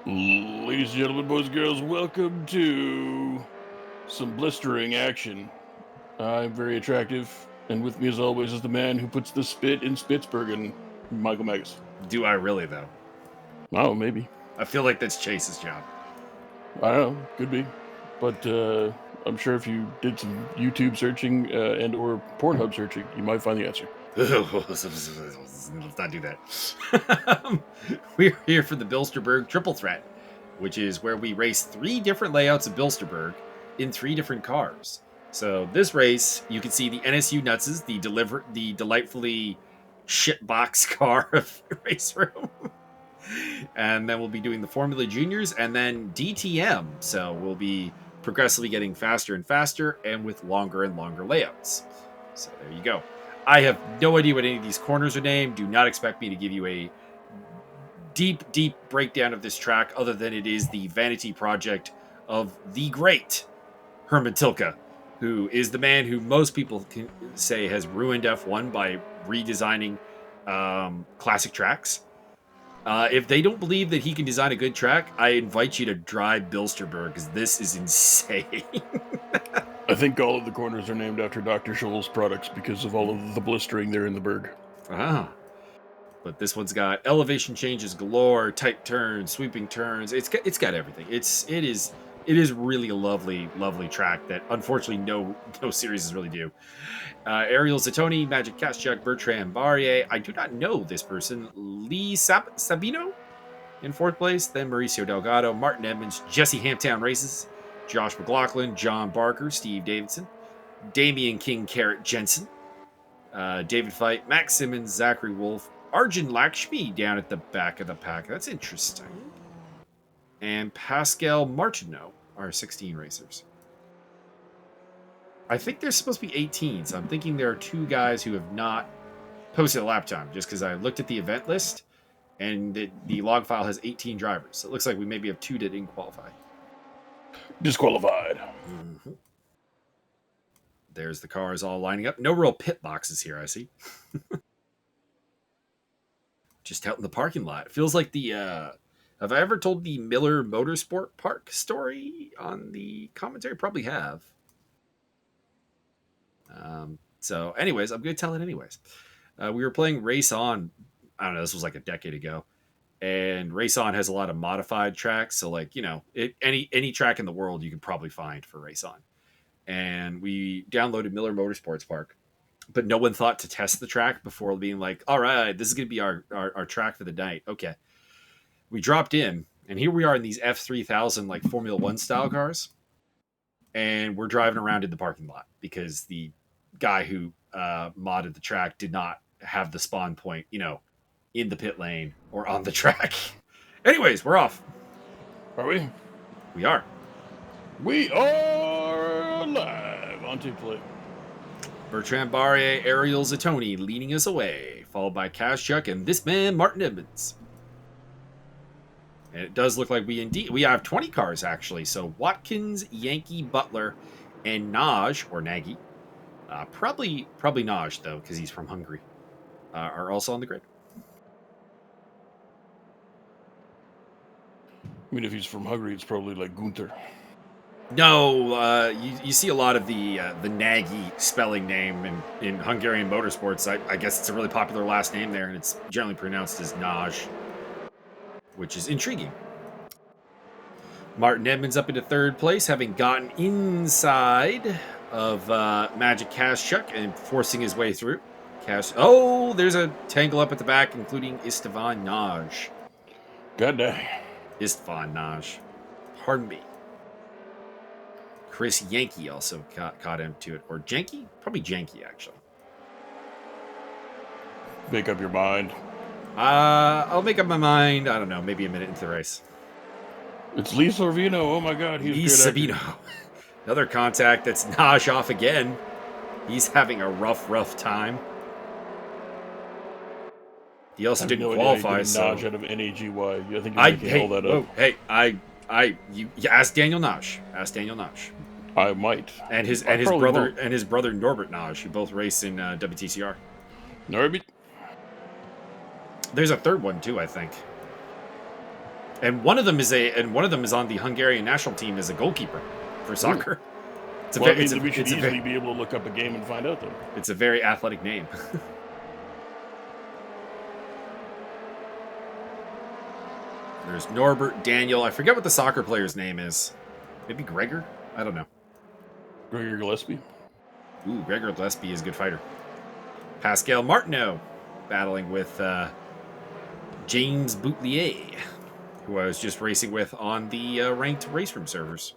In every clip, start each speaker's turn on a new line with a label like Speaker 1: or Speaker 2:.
Speaker 1: Ladies and gentlemen, boys and girls, welcome to some blistering action. I'm very attractive, and with me as always is the man who puts the spit in Spitsbergen, Michael Magus.
Speaker 2: Do I really, though?
Speaker 1: Oh, maybe.
Speaker 2: I feel like that's Chase's job.
Speaker 1: I don't know, could be. But I'm sure if you did some YouTube searching and or Pornhub searching, you might find the answer.
Speaker 2: Let's not do that. We're here for the Bilster Berg Triple Threat, which is where we race 3 different layouts of Bilster Berg in 3 different cars. So this race, you can see the NSU Nutses, the delightfully shitbox car of race room. And then we'll be doing the Formula Juniors and then DTM. So we'll be progressively getting faster and faster and with longer and longer layouts. So there you go. I have no idea what any of these corners are named. Do not expect me to give you a deep breakdown of this track other than it is the vanity project of the great Herman Tilke, who is the man who most people can say has ruined F1 by redesigning classic tracks. If they don't believe that he can design a good track, I invite you to drive Bilster Berg because this is insane.
Speaker 1: I think all of the corners are named after Dr. Scholl's products because of all of the blistering there in the Berg.
Speaker 2: Ah. But this one's got elevation changes galore, tight turns, sweeping turns. It's got everything. It is really a lovely track that unfortunately no series really do. Ariel Zatoni, Magic Kaschuk, Bertrand Barrier. I do not know this person. Lee Sabino in 4th place. Then Mauricio Delgado, Martin Edmonds, Jesse Hamptown Races, Josh McLaughlin, John Barker, Steve Davidson, Damian King Carrot Jensen, David Fight, Max Simmons, Zachary Wolf, Arjun Lakshmi down at the back of the pack. That's interesting. And Pascal Martineau are 16 racers. I think there's supposed to be 18, so I'm thinking there are 2 guys who have not posted a lap time, just because I looked at the event list, and the log file has 18 drivers. So it looks like we maybe have 2 that didn't qualify.
Speaker 1: Disqualified.
Speaker 2: Mm-hmm. There's the cars all lining up. No real pit boxes here, I see. Just out in the parking lot. It feels like the... have I ever told the Miller Motorsport Park story on the commentary? Probably have. So anyways, I'm going to tell it anyways. We were playing Race On. I don't know, this was like a decade ago. And Race On has a lot of modified tracks. So like, any track in the world you can probably find for Race On. And we downloaded Miller Motorsports Park. But no one thought to test the track before being like, all right, this is going to be our track for the night. Okay. We dropped in, and here we are in these F3000 like Formula One style cars. And we're driving around in the parking lot because the guy who modded the track did not have the spawn point, in the pit lane or on the track. Anyways, we're off.
Speaker 1: Are we?
Speaker 2: We are.
Speaker 1: We are live on tape play.
Speaker 2: Bertrand Barrier, Ariel Zatoni leading us away, followed by Kaschuk and this man, Martin Edmonds. And it does look like we have 20 cars, actually. So Watkins, Yankee, Butler, and Naj, or Nagy, probably Naj, though, because he's from Hungary, are also on the grid.
Speaker 1: I mean, if he's from Hungary, it's probably like Gunther.
Speaker 2: No, you see a lot of the Nagy spelling name in Hungarian motorsports. I guess it's a really popular last name there, and it's generally pronounced as Naj, which is intriguing. Martin Edmonds up into 3rd place, having gotten inside of Magic Kaschuk and forcing his way through. Oh, there's a tangle up at the back, including Istvan Naj.
Speaker 1: God dang.
Speaker 2: Istvan Naj. Pardon me. Chris Yankee also caught him to it. Or Janky? Probably Janky, actually.
Speaker 1: Make up your mind.
Speaker 2: I'll make up my mind. I don't know. Maybe a minute into the race.
Speaker 1: It's Lee Sorvino. Oh my God, he's
Speaker 2: Lee Sabino. Another contact. That's Naj off again. He's having a rough time. He also didn't qualify. So
Speaker 1: Naj out of NAGY. I think you're making all that up.
Speaker 2: Hey, you ask Daniel Naj. Ask Daniel Naj.
Speaker 1: I might.
Speaker 2: And his brother Norbert Naj, who both race in WTCR.
Speaker 1: Norbert.
Speaker 2: There's a third one too, I think. And one of them is on the Hungarian national team as a goalkeeper for soccer. It's a
Speaker 1: Well,
Speaker 2: very,
Speaker 1: that means we should easily be able to look up a game and find out, then.
Speaker 2: It's a very athletic name. There's Norbert, Daniel. I forget what the soccer player's name is. Maybe Gregor? I don't know.
Speaker 1: Gregor Gillespie.
Speaker 2: Ooh, Gregor Gillespie is a good fighter. Pascal Martineau battling with James Boutelier, who I was just racing with on the ranked race room servers.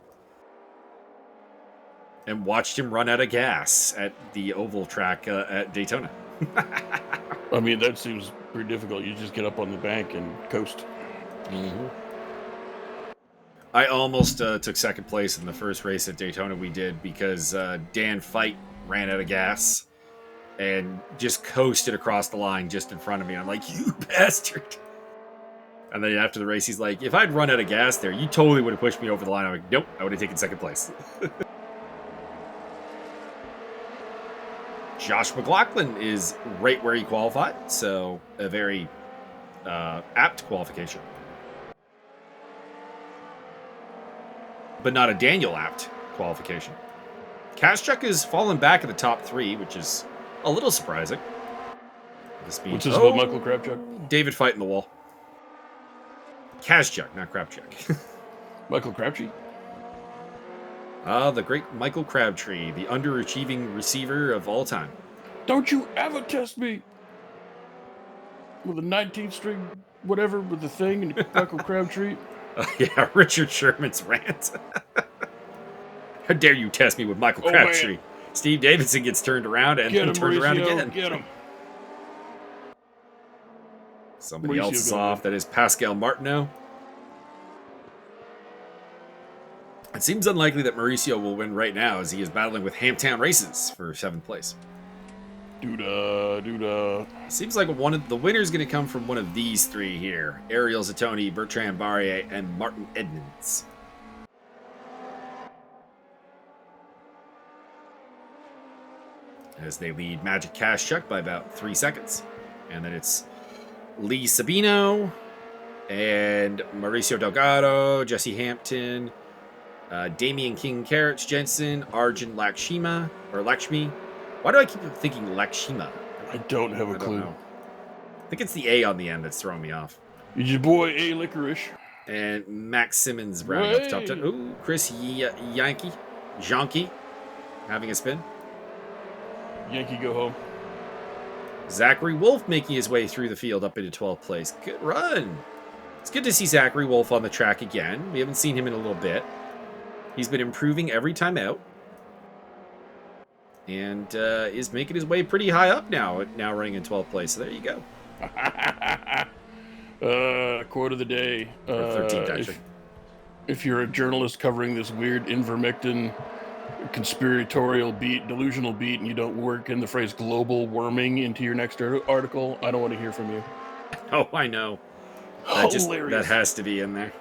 Speaker 2: And watched him run out of gas at the oval track at Daytona.
Speaker 1: I mean, that seems pretty difficult. You just get up on the bank and coast.
Speaker 2: Mm-hmm. I almost took second place in the first race at Daytona we did because Dan Fight ran out of gas and just coasted across the line just in front of me. I'm like, you bastard. And then after the race, he's like, if I'd run out of gas there, you totally would have pushed me over the line. I'm like, nope, I would have taken second place. Josh McLaughlin is right where he qualified, so a very apt qualification. But not a Daniel apt qualification. Kaschuk has fallen back at the top 3, which is a little surprising. This means,
Speaker 1: Which is what Michael Krabchuk?
Speaker 2: David fighting the wall. Kaschuk, not Krabchuk.
Speaker 1: Michael Crabtree?
Speaker 2: The great Michael Crabtree, the underachieving receiver of all time.
Speaker 1: Don't you ever test me with a 19th string, whatever, with the thing and Michael Crabtree.
Speaker 2: Yeah, Richard Sherman's rant. How dare you test me with Michael Crabtree? Man. Steve Davidson gets turned around and then turned around again.
Speaker 1: Get him.
Speaker 2: Somebody else is off. That is Pascal Martineau. It seems unlikely that Mauricio will win right now as he is battling with Hamptown Races for 7th place.
Speaker 1: Doo-da.
Speaker 2: Seems like one of the winners going to come from one of these 3 here. Ariel Zatoni, Bertrand Barrier, and Martin Edmonds. As they lead Magic Kaschuk by about 3 seconds. And then it's Lee Sabino and Mauricio Delgado, Jesse Hampton, Damian King Carrots Jensen, Arjun Lakshmi. Why do I keep thinking Lakshmi?
Speaker 1: I don't have a clue.
Speaker 2: I think it's the A on the end that's throwing me off.
Speaker 1: It's your boy A Licorice.
Speaker 2: And Max Simmons rounding up the top 10. Ooh, Chris Janke having a spin.
Speaker 1: Yankee go home.
Speaker 2: Zachary Wolf making his way through the field up into 12th place. Good run. It's good to see Zachary Wolf on the track again. We haven't seen him in a little bit. He's been improving every time out. And is making his way pretty high up now running in 12th place. So there you go.
Speaker 1: Quote of the day.
Speaker 2: 13th, actually.
Speaker 1: If you're a journalist covering this weird Invermectin conspiratorial beat, delusional beat, and you don't work in the phrase global warming into your next article, I don't want to hear from you.
Speaker 2: Oh, I know. That has to be in there.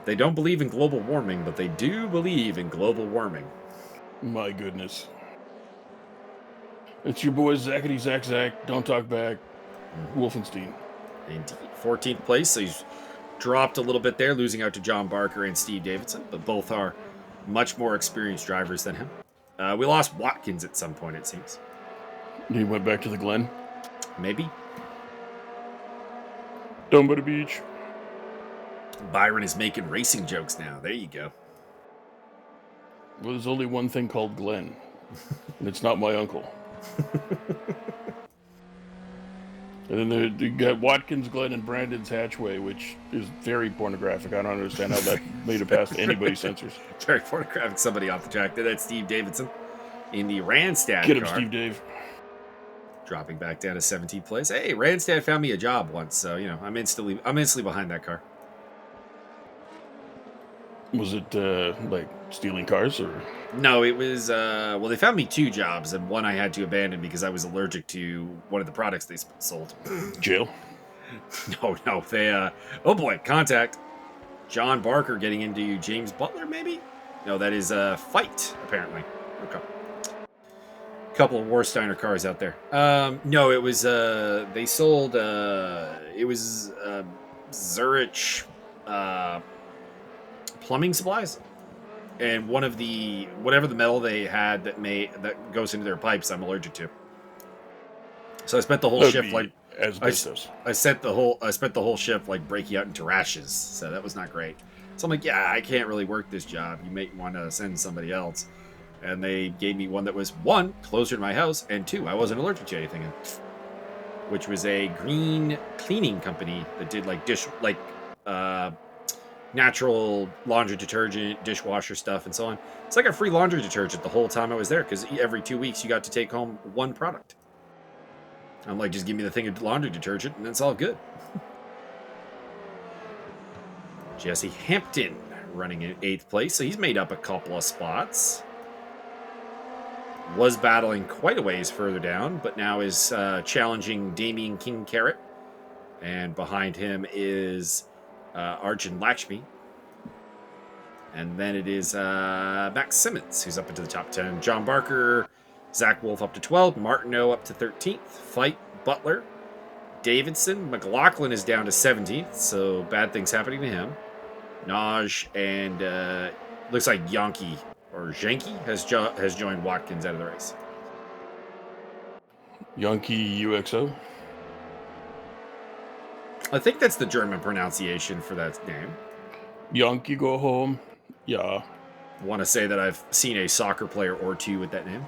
Speaker 2: They don't believe in global warming, but they do believe in global warming.
Speaker 1: My goodness. It's your boy Zackety Zach. Don't talk back. Wolfenstein.
Speaker 2: Indeed. 14th place, so he's dropped a little bit there, losing out to John Barker and Steve Davidson, but both are much more experienced drivers than him. We lost Watkins at some point, it seems.
Speaker 1: He went back to the Glen?
Speaker 2: Maybe.
Speaker 1: Down by the beach.
Speaker 2: Byron is making racing jokes now. There you go.
Speaker 1: Well, there's only one thing called Glenn, and it's not my uncle. And then you got Watkins, Glenn, and Brandon's Hatchway, which is very pornographic. I don't understand how that made it past anybody's censors.
Speaker 2: Very pornographic. Somebody off the track there. That's Steve Davidson in the Randstad
Speaker 1: Get him,
Speaker 2: car.
Speaker 1: Steve Dave.
Speaker 2: Dropping back down to 17th place. Hey, Randstad found me a job once, so I'm instantly behind that car.
Speaker 1: Was it like stealing cars or?
Speaker 2: No, it was. Well, they found me 2 jobs, and one I had to abandon because I was allergic to one of the products they sold.
Speaker 1: Jail?
Speaker 2: No. They. Oh boy, contact. John Barker getting into James Butler, maybe? No, that is Fight apparently. Okay. Couple of Warsteiner cars out there. No, it was they sold it was Zurich plumbing supplies, and one of the whatever the metal they had that goes into their pipes, I'm allergic to. So I spent the whole shift like
Speaker 1: asbestos.
Speaker 2: I spent the whole shift like breaking out into rashes. So that was not great. So I'm like, yeah, I can't really work this job. You may want to send somebody else. And they gave me one that was, one, closer to my house, and two, I wasn't allergic to anything, which was a green cleaning company that did like natural laundry detergent, dishwasher stuff, and so on. It's like a free laundry detergent the whole time I was there, because every 2 weeks you got to take home one product. I'm like, just give me the thing of laundry detergent, and it's all good. Jesse Hampton running in 8th place, so he's made up a couple of spots. Was battling quite a ways further down, but now is challenging Damien King Carrot. And behind him is Arjun Lakshmi. And then it is Max Simmons, who's up into the top 10. John Barker, Zach Wolf up to 12. Martineau up to 13th. Fight, Butler. Davidson. McLaughlin is down to 17th, so bad things happening to him. Naj and looks like Yankee or Janky has joined Watkins out of the race.
Speaker 1: Yankee UXO.
Speaker 2: I think that's the German pronunciation for that name.
Speaker 1: Yankee go home. Yeah.
Speaker 2: I want to say that I've seen a soccer player or two with that name.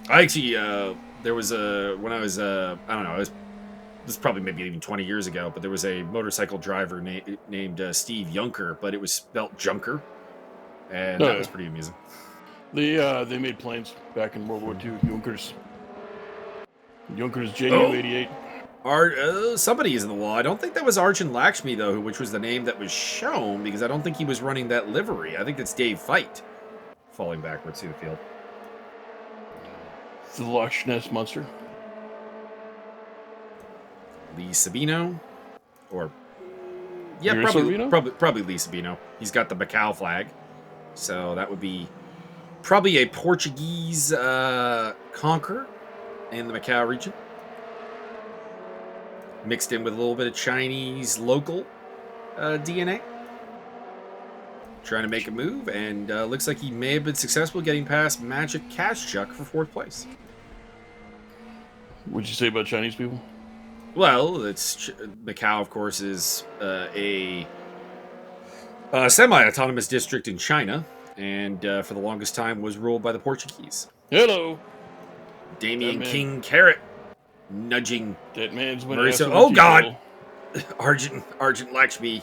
Speaker 2: I actually, there was when I was, I don't know, this is probably maybe even 20 years ago, but there was a motorcycle driver named Steve Junker, but it was spelt Junker, and that was pretty amusing.
Speaker 1: They made planes back in World War II. Junkers JU-88.
Speaker 2: Somebody is in the wall. I don't think that was Arjun Lakshmi, though, which was the name that was shown, because I don't think he was running that livery. I think that's Dave Fight falling backwards through the field.
Speaker 1: The Loch Ness Monster.
Speaker 2: Lee Sabino, or probably Lee Sabino. He's got the Macau flag, so that would be probably a Portuguese conqueror in the Macau region, mixed in with a little bit of Chinese local DNA. Trying to make a move, and looks like he may have been successful getting past Magic Cash Chuck for 4th place.
Speaker 1: What'd you say about Chinese people?
Speaker 2: Well, it's Macau, of course, is a semi-autonomous district in China, and for the longest time was ruled by the Portuguese.
Speaker 1: Hello,
Speaker 2: Damien King Carrot nudging
Speaker 1: that man's been
Speaker 2: Mauricio. Oh God, Arjun Lakshmi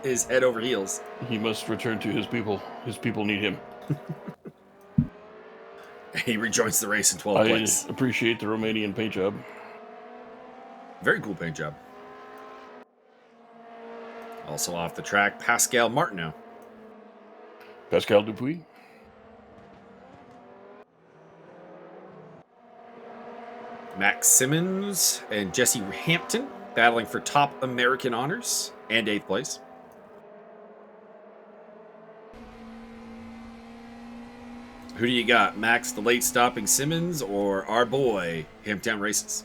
Speaker 2: is head over heels.
Speaker 1: He must return to his people. His people need him.
Speaker 2: He rejoins the race in 12th place.
Speaker 1: I appreciate the Romanian paint job.
Speaker 2: Very cool paint job. Also off the track, Pascal Martineau.
Speaker 1: Pascal Dupuis.
Speaker 2: Max Simmons and Jesse Hampton battling for top American honors and 8th place. Who do you got, Max, the late stopping Simmons, or our boy, Hamptown Races?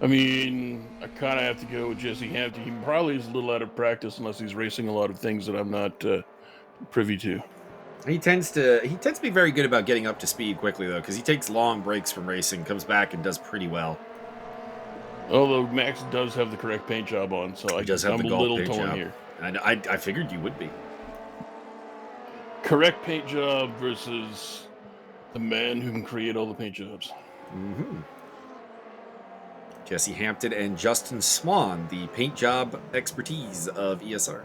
Speaker 1: I mean, I kind of have to go with Jesse Hampton. He probably is a little out of practice unless he's racing a lot of things that I'm not privy to.
Speaker 2: He tends to be very good about getting up to speed quickly, though, because he takes long breaks from racing, comes back, and does pretty well.
Speaker 1: Although Max does have the correct paint job on, so I'm a little torn here.
Speaker 2: And I figured you would be.
Speaker 1: Correct paint job versus the man who can create all the paint jobs.
Speaker 2: Mm-hmm. Jesse Hampton and Justin Swan, the paint job expertise of ESR.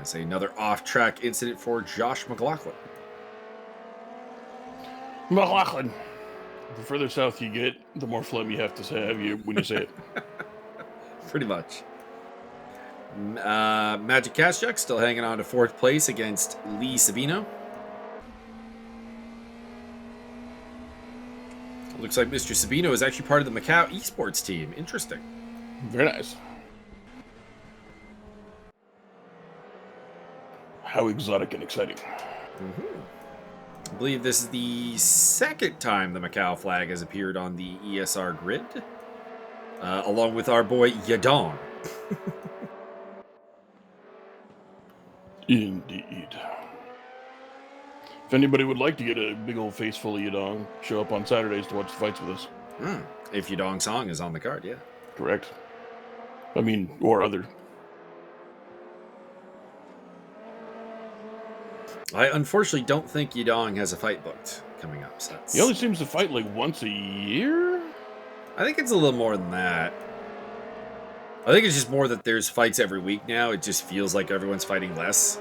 Speaker 2: As another off-track incident for Josh McLaughlin.
Speaker 1: McLaughlin. The further south you get, the more phlegm you have to have when you say it.
Speaker 2: Pretty much. Magic Kashchuk still hanging on to 4th place against Lee Sabino. Looks like Mr. Sabino is actually part of the Macau esports team. Interesting.
Speaker 1: Very nice. How exotic and exciting.
Speaker 2: I believe this is the second time the Macau flag has appeared on the ESR grid, along with our boy Yadong.
Speaker 1: Indeed. If anybody would like to get a big old face full of Yadong, show up on Saturdays to watch the fights with us.
Speaker 2: If Yadong Song is on the card, yeah.
Speaker 1: Correct. I mean, or other.
Speaker 2: I unfortunately don't think Yadong has a fight booked coming up. So
Speaker 1: He only seems to fight like once a year?
Speaker 2: I think it's a little more than that. I think it's just more that there's fights every week now. It just feels like everyone's fighting less.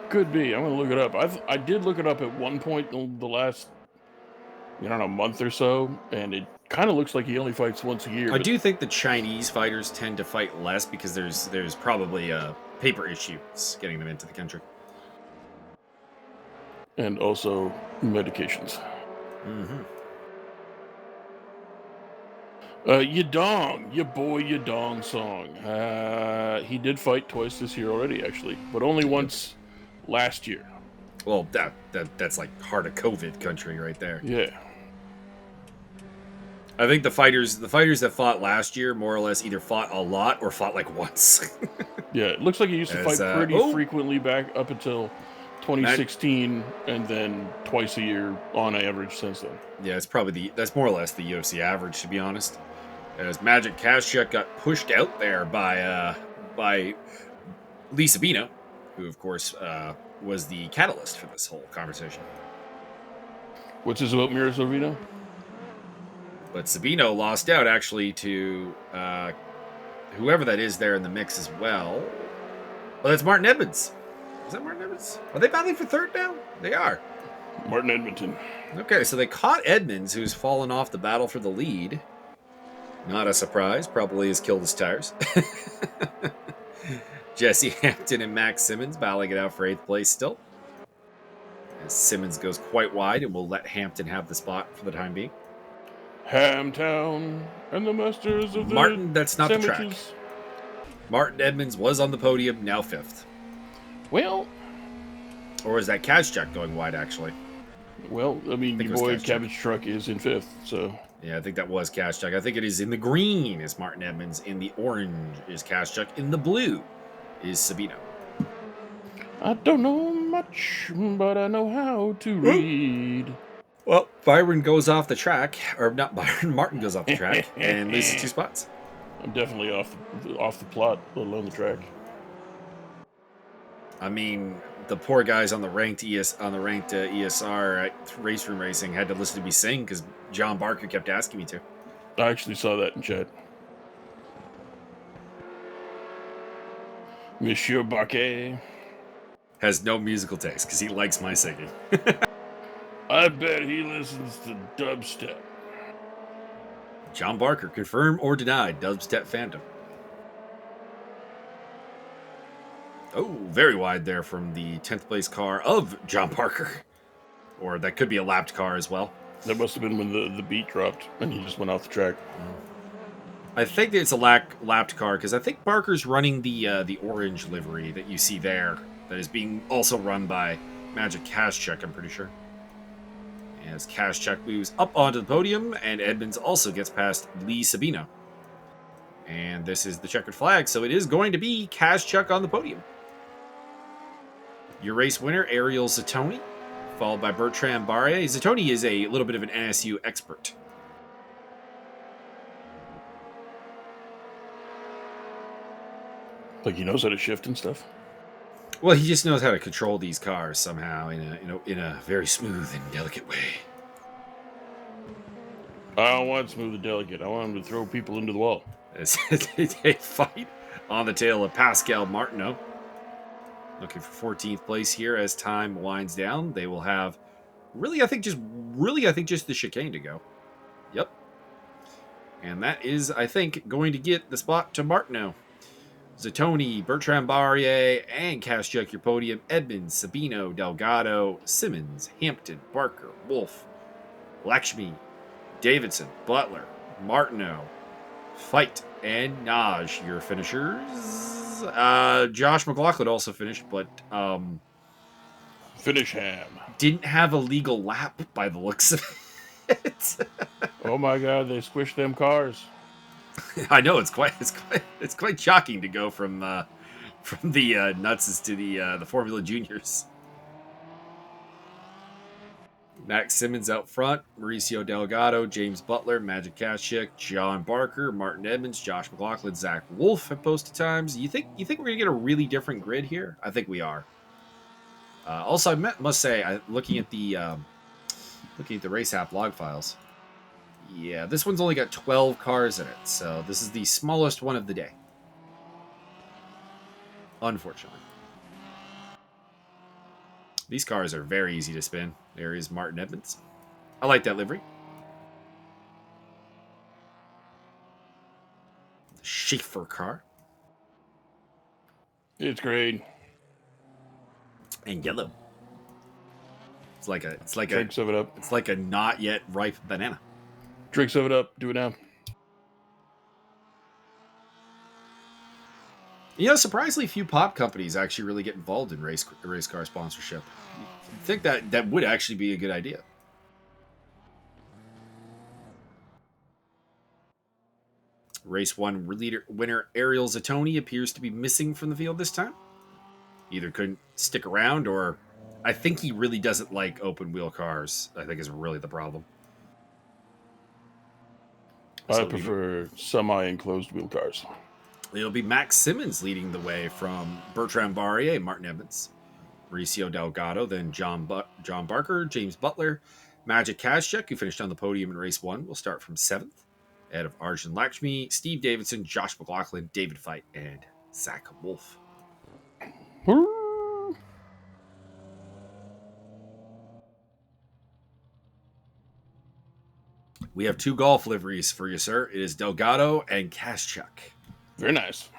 Speaker 1: Could be. I'm going to look it up. I did look it up at one point in the last, month or so, and it kind of looks like he only fights once a year.
Speaker 2: I do think the Chinese fighters tend to fight less because there's probably paper issues getting them into the country.
Speaker 1: And also medications. Yadong, your boy Yadong Song. He did fight twice this year already, actually, but only once last year.
Speaker 2: Well, that's like heart of COVID country right there.
Speaker 1: Yeah.
Speaker 2: I think the fighters that fought last year more or less either fought a lot or fought like once.
Speaker 1: Yeah, it looks like he used to fight pretty frequently back up until 2016, and then twice a year on average since then.
Speaker 2: Yeah, it's probably that's more or less the UFC average, to be honest. As Magic Kashchuk got pushed out there by Lee Sabino, who of course was the catalyst for this whole conversation.
Speaker 1: What's this about Mira Sorvino?
Speaker 2: But Sabino lost out actually to whoever that is there in the mix as well. Well, that's Martin Edmonds. Is that Martin Edmonds? Are they battling for third now? They are.
Speaker 1: Martin Edmonton.
Speaker 2: Okay, so they caught Edmonds, who's fallen off the battle for the lead. Not a surprise. Probably has killed his tires. Jesse Hampton and Max Simmons battling it out for 8th place still. As Simmons goes quite wide and will let Hampton have the spot for the time being.
Speaker 1: Hamtown and the masters of the
Speaker 2: Martin, that's not
Speaker 1: sandwiches.
Speaker 2: the track. Martin Edmonds was on the podium, now 5th.
Speaker 1: Well,
Speaker 2: or is that Kashchuk going wide, actually?
Speaker 1: Well, I mean, your boy Cabbage Truck is in 5th, so...
Speaker 2: Yeah, I think that was Kashchuk. I think it is in the green is Martin Edmonds. In the orange is Kashchuk. In the blue is Sabino.
Speaker 1: I don't know much, but I know how to read.
Speaker 2: Well, Byron goes off the track. Or not Byron, Martin goes off the track and loses 2 spots.
Speaker 1: I'm definitely off the plot, let alone the track.
Speaker 2: I mean, the poor guys on the ranked ESR at Race Room Racing had to listen to me sing because John Barker kept asking me to.
Speaker 1: I actually saw that in chat. Monsieur Barquet
Speaker 2: has no musical taste because he likes my singing.
Speaker 1: I bet he listens to dubstep.
Speaker 2: John Barker, confirm or deny dubstep fandom. Oh, very wide there from the 10th place car of John Barker. Or that could be a lapped car as well.
Speaker 1: That must have been when the beat dropped and he just went off the track.
Speaker 2: I think it's a lapped car because I think Barker's running the orange livery that you see there that is being also run by Magic Kashchuk, I'm pretty sure. As Kashchuk moves up onto the podium and Edmonds also gets past Lee Sabino. And this is the checkered flag, so it is going to be Kashchuk on the podium. Your race winner, Ariel Zatoni, followed by Bertrand Barre. Zatoni is a little bit of an NSU expert.
Speaker 1: Like he knows how to shift and stuff?
Speaker 2: Well, he just knows how to control these cars somehow in a very smooth and delicate way.
Speaker 1: I don't want smooth and delicate. I want him to throw people into the wall.
Speaker 2: As they fight on the tail of Pascal Martineau. Looking for 14th place here as time winds down. They will have I think just the chicane to go. Yep. And that is, I think, going to get the spot to Martineau. Zatoni, Bertrand Barrier, and Kashchuk your podium. Edmonds, Sabino, Delgado, Simmons, Hampton, Barker, Wolf, Lakshmi, Davidson, Butler, Martineau, Fight, and Naj, your finishers. Josh McLaughlin also finished, but
Speaker 1: Finish ham.
Speaker 2: didn't have a legal lap by the looks of it.
Speaker 1: Oh my God, they squished them cars.
Speaker 2: I know it's quite shocking to go from the Nutses to the Formula Juniors. Max Simmons out front, Mauricio Delgado, James Butler, Magic Kashik, John Barker, Martin Edmonds, Josh McLaughlin, Zach Wolf at posted times. You think we're gonna get a really different grid here? I think we are. Also, I must say, looking at the race app log files, yeah, this one's only got 12 cars in it, so this is the smallest one of the day. Unfortunately. These cars are very easy to spin. There is Martin Edmonds. I like that livery. The Schaefer car.
Speaker 1: It's great.
Speaker 2: And yellow. It's like
Speaker 1: Drink some it up.
Speaker 2: It's like a not yet ripe banana.
Speaker 1: Drink some it up. Do it now.
Speaker 2: You know, surprisingly few pop companies actually really get involved in race car sponsorship. I think that would actually be a good idea. Race 1 winner Ariel Zatoni appears to be missing from the field this time. Either couldn't stick around, or I think he really doesn't like open wheel cars, I think is really the problem.
Speaker 1: I prefer semi-enclosed wheel cars.
Speaker 2: It'll be Max Simmons leading the way from Bertrand Barrier, Martin Evans, Mauricio Delgado, then John Barker, James Butler, Magic Kashchuk, who finished on the podium in race 1, will start from 7th. Ahead of Arjun Lakshmi, Steve Davidson, Josh McLaughlin, David Fight, and Zach Wolf. We have 2 golf liveries for you, sir. It is Delgado and Kashchuk.
Speaker 1: Very nice.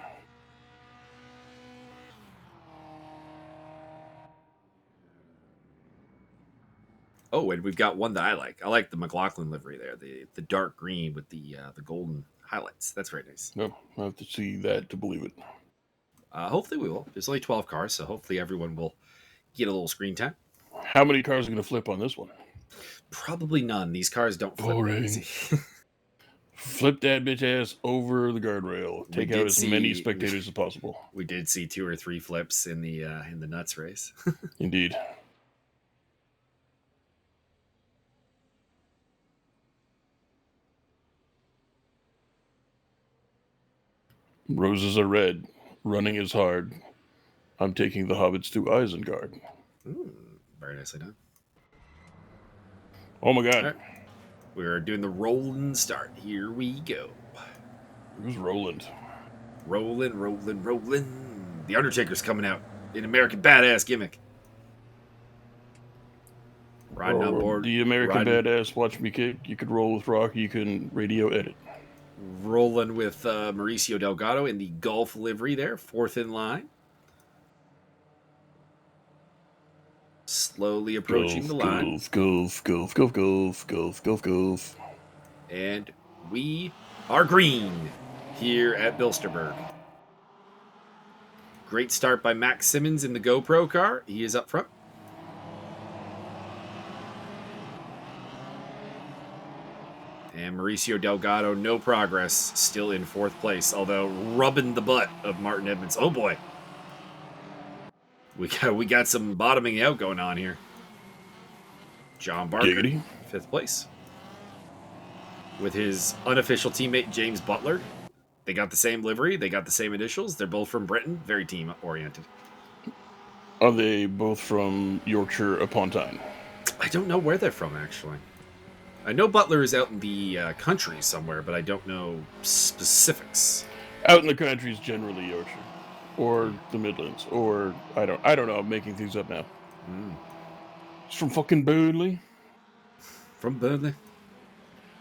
Speaker 2: Oh, and we've got one that I like. I like the McLaughlin livery there, the dark green with the golden highlights. That's very nice.
Speaker 1: No, I have to see that to believe it.
Speaker 2: Hopefully we will. There's only 12 cars, so hopefully everyone will get a little screen time.
Speaker 1: How many cars are going to flip on this one?
Speaker 2: Probably none. These cars don't flip that easy.
Speaker 1: Flip that bitch ass over the guardrail. Take out as many spectators as possible.
Speaker 2: We did see 2 or 3 flips in the nuts race.
Speaker 1: Indeed. Roses are red. Running is hard. I'm taking the hobbits to Isengard.
Speaker 2: Very nicely done.
Speaker 1: Oh my God.
Speaker 2: Right. We're doing the rolling start. Here we go.
Speaker 1: Who's Roland?
Speaker 2: Rolling. The Undertaker's coming out in American Badass gimmick. Riding on board.
Speaker 1: The American Badass Watch Me Kick. You could roll with Rock. You can radio edit.
Speaker 2: Rolling with Mauricio Delgado in the golf livery there. 4th in line. Slowly approaching the line.
Speaker 1: Golf.
Speaker 2: And we are green here at Bilster Berg. Great start by Max Simmons in the GoPro car. He is up front. And Mauricio Delgado, no progress, still in 4th place, although rubbing the butt of Martin Edmonds. Oh boy. We got some bottoming out going on here. John Barker,
Speaker 1: Giggity.
Speaker 2: 5th place. With his unofficial teammate, James Butler. They got the same livery. They got the same initials. They're both from Britain. Very team-oriented.
Speaker 1: Are they both from Yorkshire upon Tyne?
Speaker 2: I don't know where they're from, actually. I know Butler is out in the country somewhere, but I don't know specifics.
Speaker 1: Out in the country is generally Yorkshire. Or the Midlands. Or, I don't know. I'm making things up now. It's from fucking Burnley.
Speaker 2: From Burnley?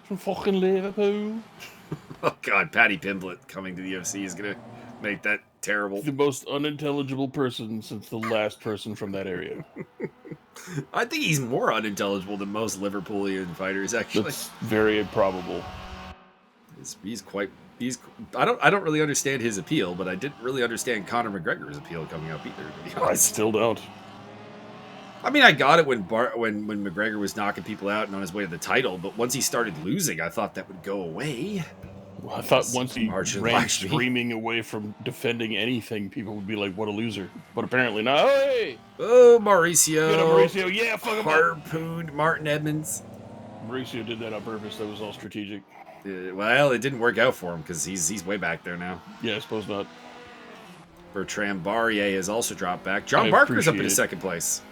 Speaker 1: From fucking Liverpool.
Speaker 2: Oh God, Paddy Pimblett coming to the UFC is going to make that terrible.
Speaker 1: The most unintelligible person since the last person from that area.
Speaker 2: I think he's more unintelligible than most Liverpoolian fighters, actually.
Speaker 1: That's very probable.
Speaker 2: He's quite. I don't really understand his appeal, but I didn't really understand Conor McGregor's appeal coming up either. To be honest,
Speaker 1: I still don't.
Speaker 2: I mean, I got it when McGregor was knocking people out and on his way to the title, but once he started losing, I thought that would go away.
Speaker 1: Well, I thought once he
Speaker 2: Arjun
Speaker 1: ran
Speaker 2: Lakshmi.
Speaker 1: screaming away from defending anything, people would be like, "What a loser!" But apparently not. Oh, hey,
Speaker 2: Oh, Mauricio!
Speaker 1: get him, Mauricio! Yeah, fuck him up.
Speaker 2: Harpooned Martin Edmonds.
Speaker 1: Mauricio did that on purpose. That was all strategic.
Speaker 2: Well, it didn't work out for him because he's way back there now.
Speaker 1: Yeah, I suppose not.
Speaker 2: Bertrand Barrier has also dropped back. John Barker's up in second place.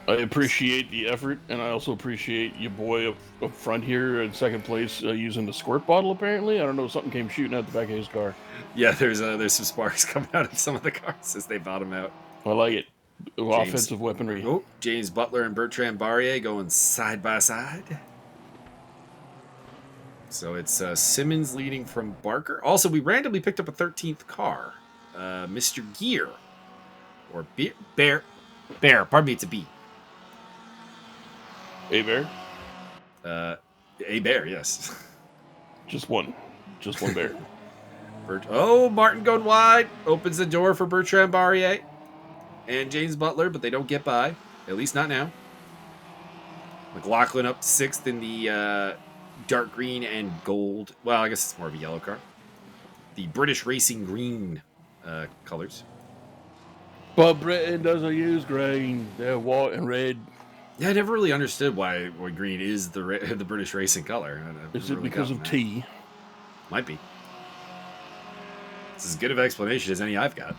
Speaker 1: I appreciate the effort, and I also appreciate your boy up front here in second place using the squirt bottle, apparently. I don't know, something came shooting out the back of his car.
Speaker 2: Yeah, there's some sparks coming out of some of the cars as they bottom out.
Speaker 1: I like it. Offensive weaponry.
Speaker 2: Oh, James Butler and Bertrand Barrier going side by side. So it's Simmons leading from Barker. Also, we randomly picked up a 13th car. Mr. Gear. Or Bear. Pardon me, it's a B.
Speaker 1: A bear?
Speaker 2: A bear, yes.
Speaker 1: Just one bear.
Speaker 2: Martin going wide. Opens the door for Bertrand Barrier and James Butler, but they don't get by. At least not now. McLaughlin up to 6th in the dark green and gold. Well, I guess it's more of a yellow car. The British Racing Green colors.
Speaker 1: But Britain doesn't use green. They're white and red.
Speaker 2: Yeah, I never really understood why green is the British racing color.
Speaker 1: Is it because of tea?
Speaker 2: Might be. It's as good of an explanation as any I've got.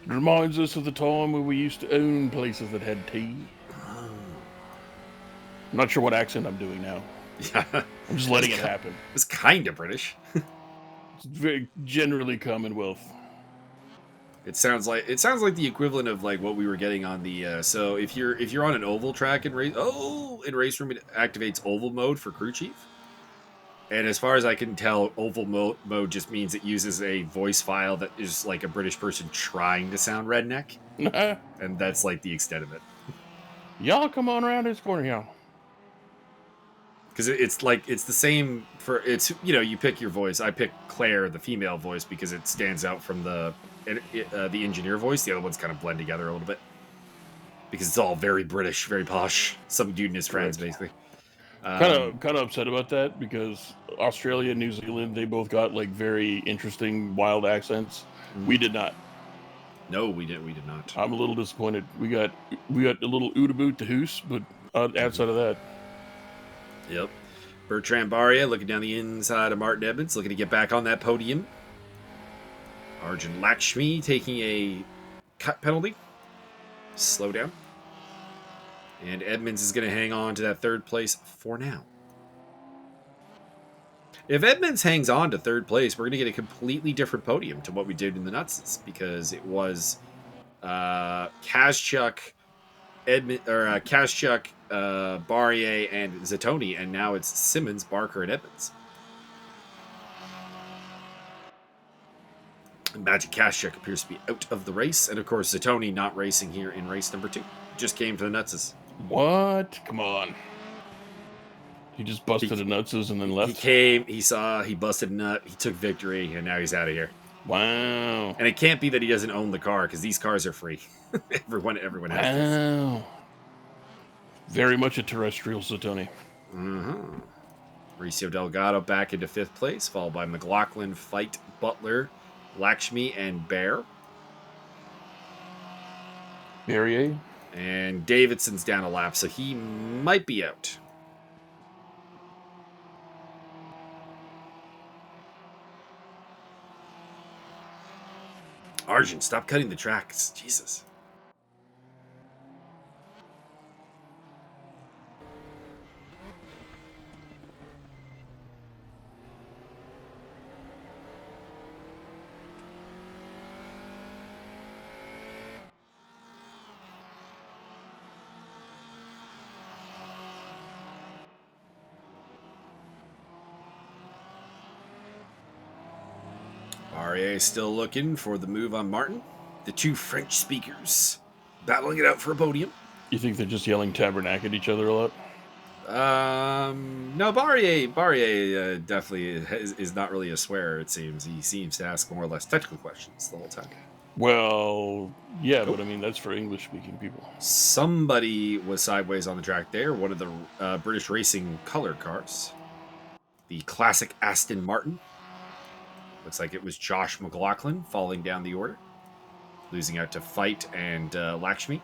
Speaker 1: It reminds us of the time when we used to own places that had tea. I'm not sure what accent I'm doing now.
Speaker 2: Yeah.
Speaker 1: I'm just letting it happen.
Speaker 2: It's kind of British.
Speaker 1: It's very generally Commonwealth.
Speaker 2: It sounds like the equivalent of like what we were getting on the. So if you're on an oval track in race room, it activates oval mode for crew chief. And as far as I can tell, oval mode just means it uses a voice file that is like a British person trying to sound redneck, and that's like the extent of it.
Speaker 1: Y'all come on around this corner, y'all.
Speaker 2: Because it's the same for you pick your voice. I pick Claire, the female voice, because it stands out from the engineer voice. The other ones kind of blend together a little bit because it's all very British, very posh. Some dude and his friends, basically.
Speaker 1: Kind of upset about that because Australia and New Zealand, they both got like very interesting wild accents. We did not.
Speaker 2: No, we did not.
Speaker 1: I'm a little disappointed. We got a little Oodaboot to Hoos, but outside of that.
Speaker 2: Yep. Bertrand Barrier looking down the inside of Martin Edmonds, looking to get back on that podium. Arjun Lakshmi taking a cut penalty. Slow down. And Edmonds is going to hang on to that third place for now. If Edmonds hangs on to third place, we're going to get a completely different podium to what we did in the Nutses, because it was Kazchuk, Barrier, and Zatoni, and now it's Simmons, Barker, and Edmonds. Magic Kazchuk appears to be out of the race, and of course Zatoni not racing here in race number 2. Just came to the Nutses.
Speaker 1: What? Come on. He just busted the Nutses and then left?
Speaker 2: He came, he busted a nut, he took victory, and now he's out of here.
Speaker 1: Wow.
Speaker 2: And it can't be that he doesn't own the car, because these cars are free. everyone has this.
Speaker 1: Wow. Very much a terrestrial Zatoni.
Speaker 2: Mm-hmm. Mauricio Delgado back into 5th place, followed by McLaughlin, Fight, Butler, Lakshmi, and Bear.
Speaker 1: Barrier.
Speaker 2: And Davidson's down a lap, so he might be out. Arjun, stop cutting the tracks. Jesus. RA is still looking for the move on Martin. The two French speakers battling it out for a podium.
Speaker 1: You think they're just yelling tabernacle at each other a lot?
Speaker 2: No, Barrier definitely is not really a swearer, it seems. He seems to ask more or less technical questions the whole time.
Speaker 1: Well, yeah, but I mean, that's for English-speaking people.
Speaker 2: Somebody was sideways on the track there. One of the British racing color cars. The classic Aston Martin. Looks like it was Josh McLaughlin falling down the order. Losing out to Fight and Lakshmi.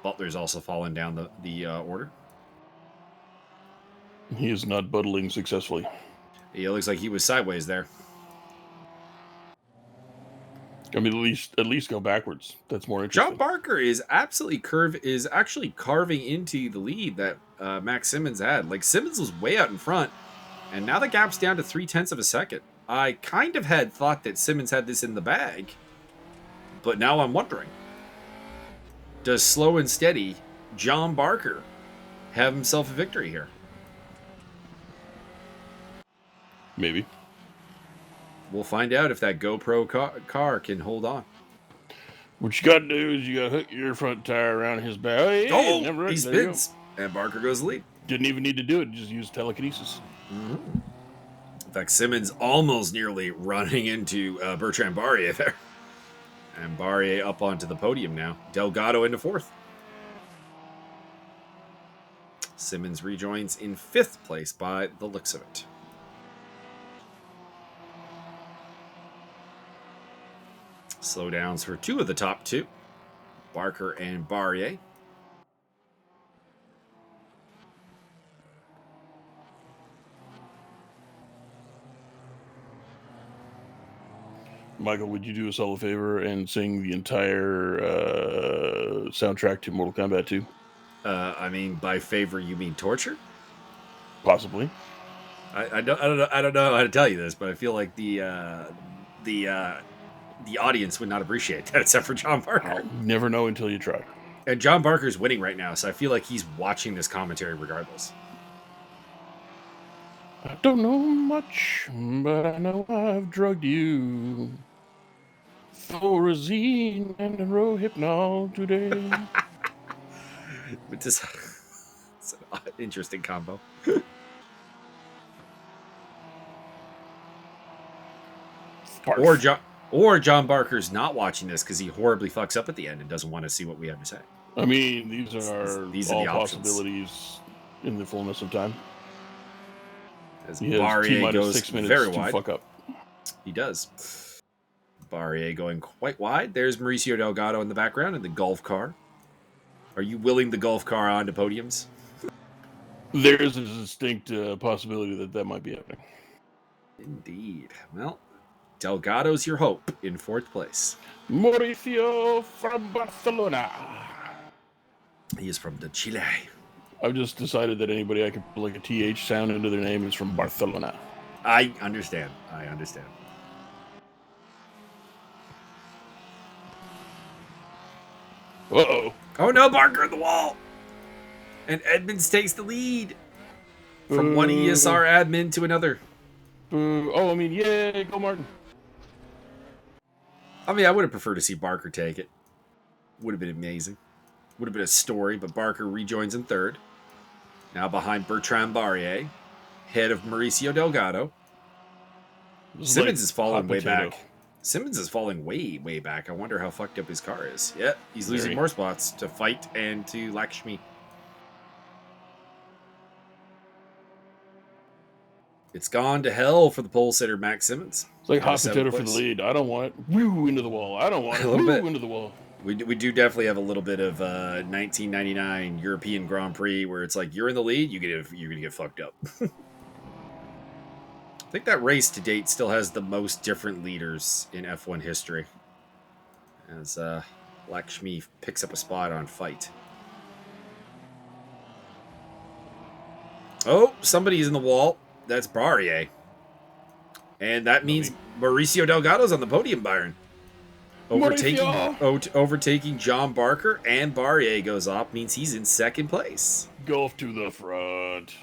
Speaker 2: Butler's also fallen down the order.
Speaker 1: He is not buttling successfully.
Speaker 2: It looks like he was sideways there.
Speaker 1: I mean, at least go backwards. That's more interesting.
Speaker 2: John Barker is actually carving into the lead that Max Simmons had. Like, Simmons was way out in front, and now the gap's down to 0.3 of a second. I kind of had thought that Simmons had this in the bag, but now I'm wondering, does slow and steady John Barker have himself a victory here?
Speaker 1: Maybe.
Speaker 2: We'll find out if that GoPro car can hold on.
Speaker 1: What you got to do is you got to hook your front tire around his back.
Speaker 2: He spins, and Barker goes lead.
Speaker 1: Didn't even need to do it. Just use telekinesis.
Speaker 2: Mm-hmm. In fact, Simmons almost nearly running into Bertrand Barrier there. And Barrier up onto the podium now. Delgado into 4th. Simmons rejoins in 5th place by the looks of it. Slowdowns for 2 of the top 2. Barker and Barrier.
Speaker 1: Michael, would you do us all a favor and sing the entire soundtrack to Mortal Kombat 2?
Speaker 2: I mean, by favor, you mean torture?
Speaker 1: Possibly.
Speaker 2: I don't know how to tell you this, but I feel like the audience would not appreciate that, except for John Barker.
Speaker 1: I'll never know until you try.
Speaker 2: And John Barker's winning right now, so I feel like he's watching this commentary regardless.
Speaker 1: I don't know much, but I know I've drugged you. Thorazine and Rohypnol today.
Speaker 2: It's an interesting combo. Or John Barker's not watching this because he horribly fucks up at the end and doesn't want to see what we have to say.
Speaker 1: I mean, these are all
Speaker 2: the
Speaker 1: possibilities in the fullness of time.
Speaker 2: As Barrier goes
Speaker 1: 6 minutes
Speaker 2: very
Speaker 1: to
Speaker 2: wide.
Speaker 1: Fuck up.
Speaker 2: He does. Barrier going quite wide. There's Mauricio Delgado in the background in the golf car. Are you willing the golf car onto podiums?
Speaker 1: There's a distinct possibility that might be happening.
Speaker 2: Indeed. Well, Delgado's your hope in 4th place.
Speaker 1: Mauricio from Barcelona.
Speaker 2: He is from the Chile.
Speaker 1: I've just decided that anybody I could put like a TH sound into their name is from Barcelona.
Speaker 2: I understand.
Speaker 1: Uh-oh.
Speaker 2: Oh no, Barker in the wall! And Edmonds takes the lead. From one ESR admin to another.
Speaker 1: Oh, I mean, yeah, go Martin.
Speaker 2: I mean, I would have preferred to see Barker take it. Would have been amazing. Would have been a story, but Barker rejoins in 3rd. Now behind Bertrand Barrier. Head of Mauricio Delgado. Simmons is falling way back. Simmons is falling way, way back. I wonder how fucked up his car is. Yeah, he's losing more spots to Fight and to Lakshmi. It's gone to hell for the pole sitter, Max Simmons.
Speaker 1: It's like hot potato for the lead. I don't want it. Woo into the wall. I don't want it. Woo into the wall.
Speaker 2: We do definitely have a little bit of 1999 European Grand Prix where it's like you're in the lead, you're gonna get fucked up. I think that race to date still has the most different leaders in F1 history. As Lakshmi picks up a spot on Fight. Oh, somebody's in the wall. That's Barrier. And that means Mauricio Delgado's on the podium, Byron. Overtaking John Barker, and Barrier goes off, means he's in 2nd place.
Speaker 1: Golf to the front.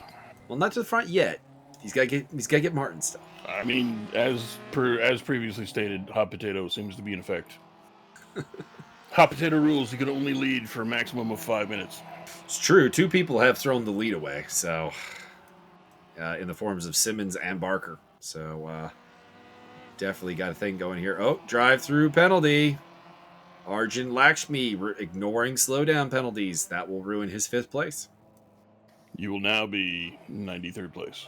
Speaker 2: Well, not to the front yet. He's got to get Martin stuff.
Speaker 1: I mean, as previously stated, hot potato seems to be in effect. Hot potato rules: you can only lead for a maximum of 5 minutes.
Speaker 2: It's true. 2 people have thrown the lead away, so in the forms of Simmons and Barker. So definitely got a thing going here. Oh, drive-through penalty. Arjun Lakshmi ignoring slowdown penalties. That will ruin his 5th place.
Speaker 1: You will now be 93rd place.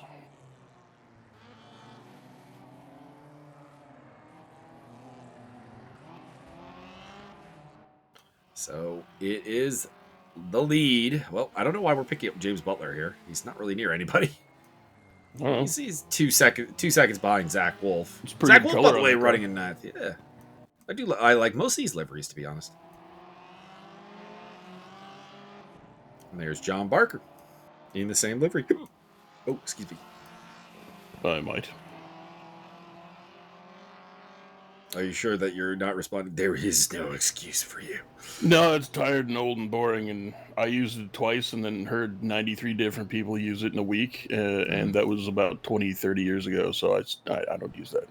Speaker 2: So it is the lead. Well, I don't know why we're picking up James Butler here. He's not really near anybody. He's 2 seconds behind Zach Wolf. Zach Wolf, by the way, running in 9th. Yeah, I like most of these liveries, to be honest. And there's John Barker in the same livery. Oh, excuse me.
Speaker 1: I might.
Speaker 2: Are you sure that you're not responding? There is no excuse for you.
Speaker 1: No, it's tired and old and boring, and I used it twice and then heard 93 different people use it in a week, and that was about 20, 30 years ago, so I don't use that.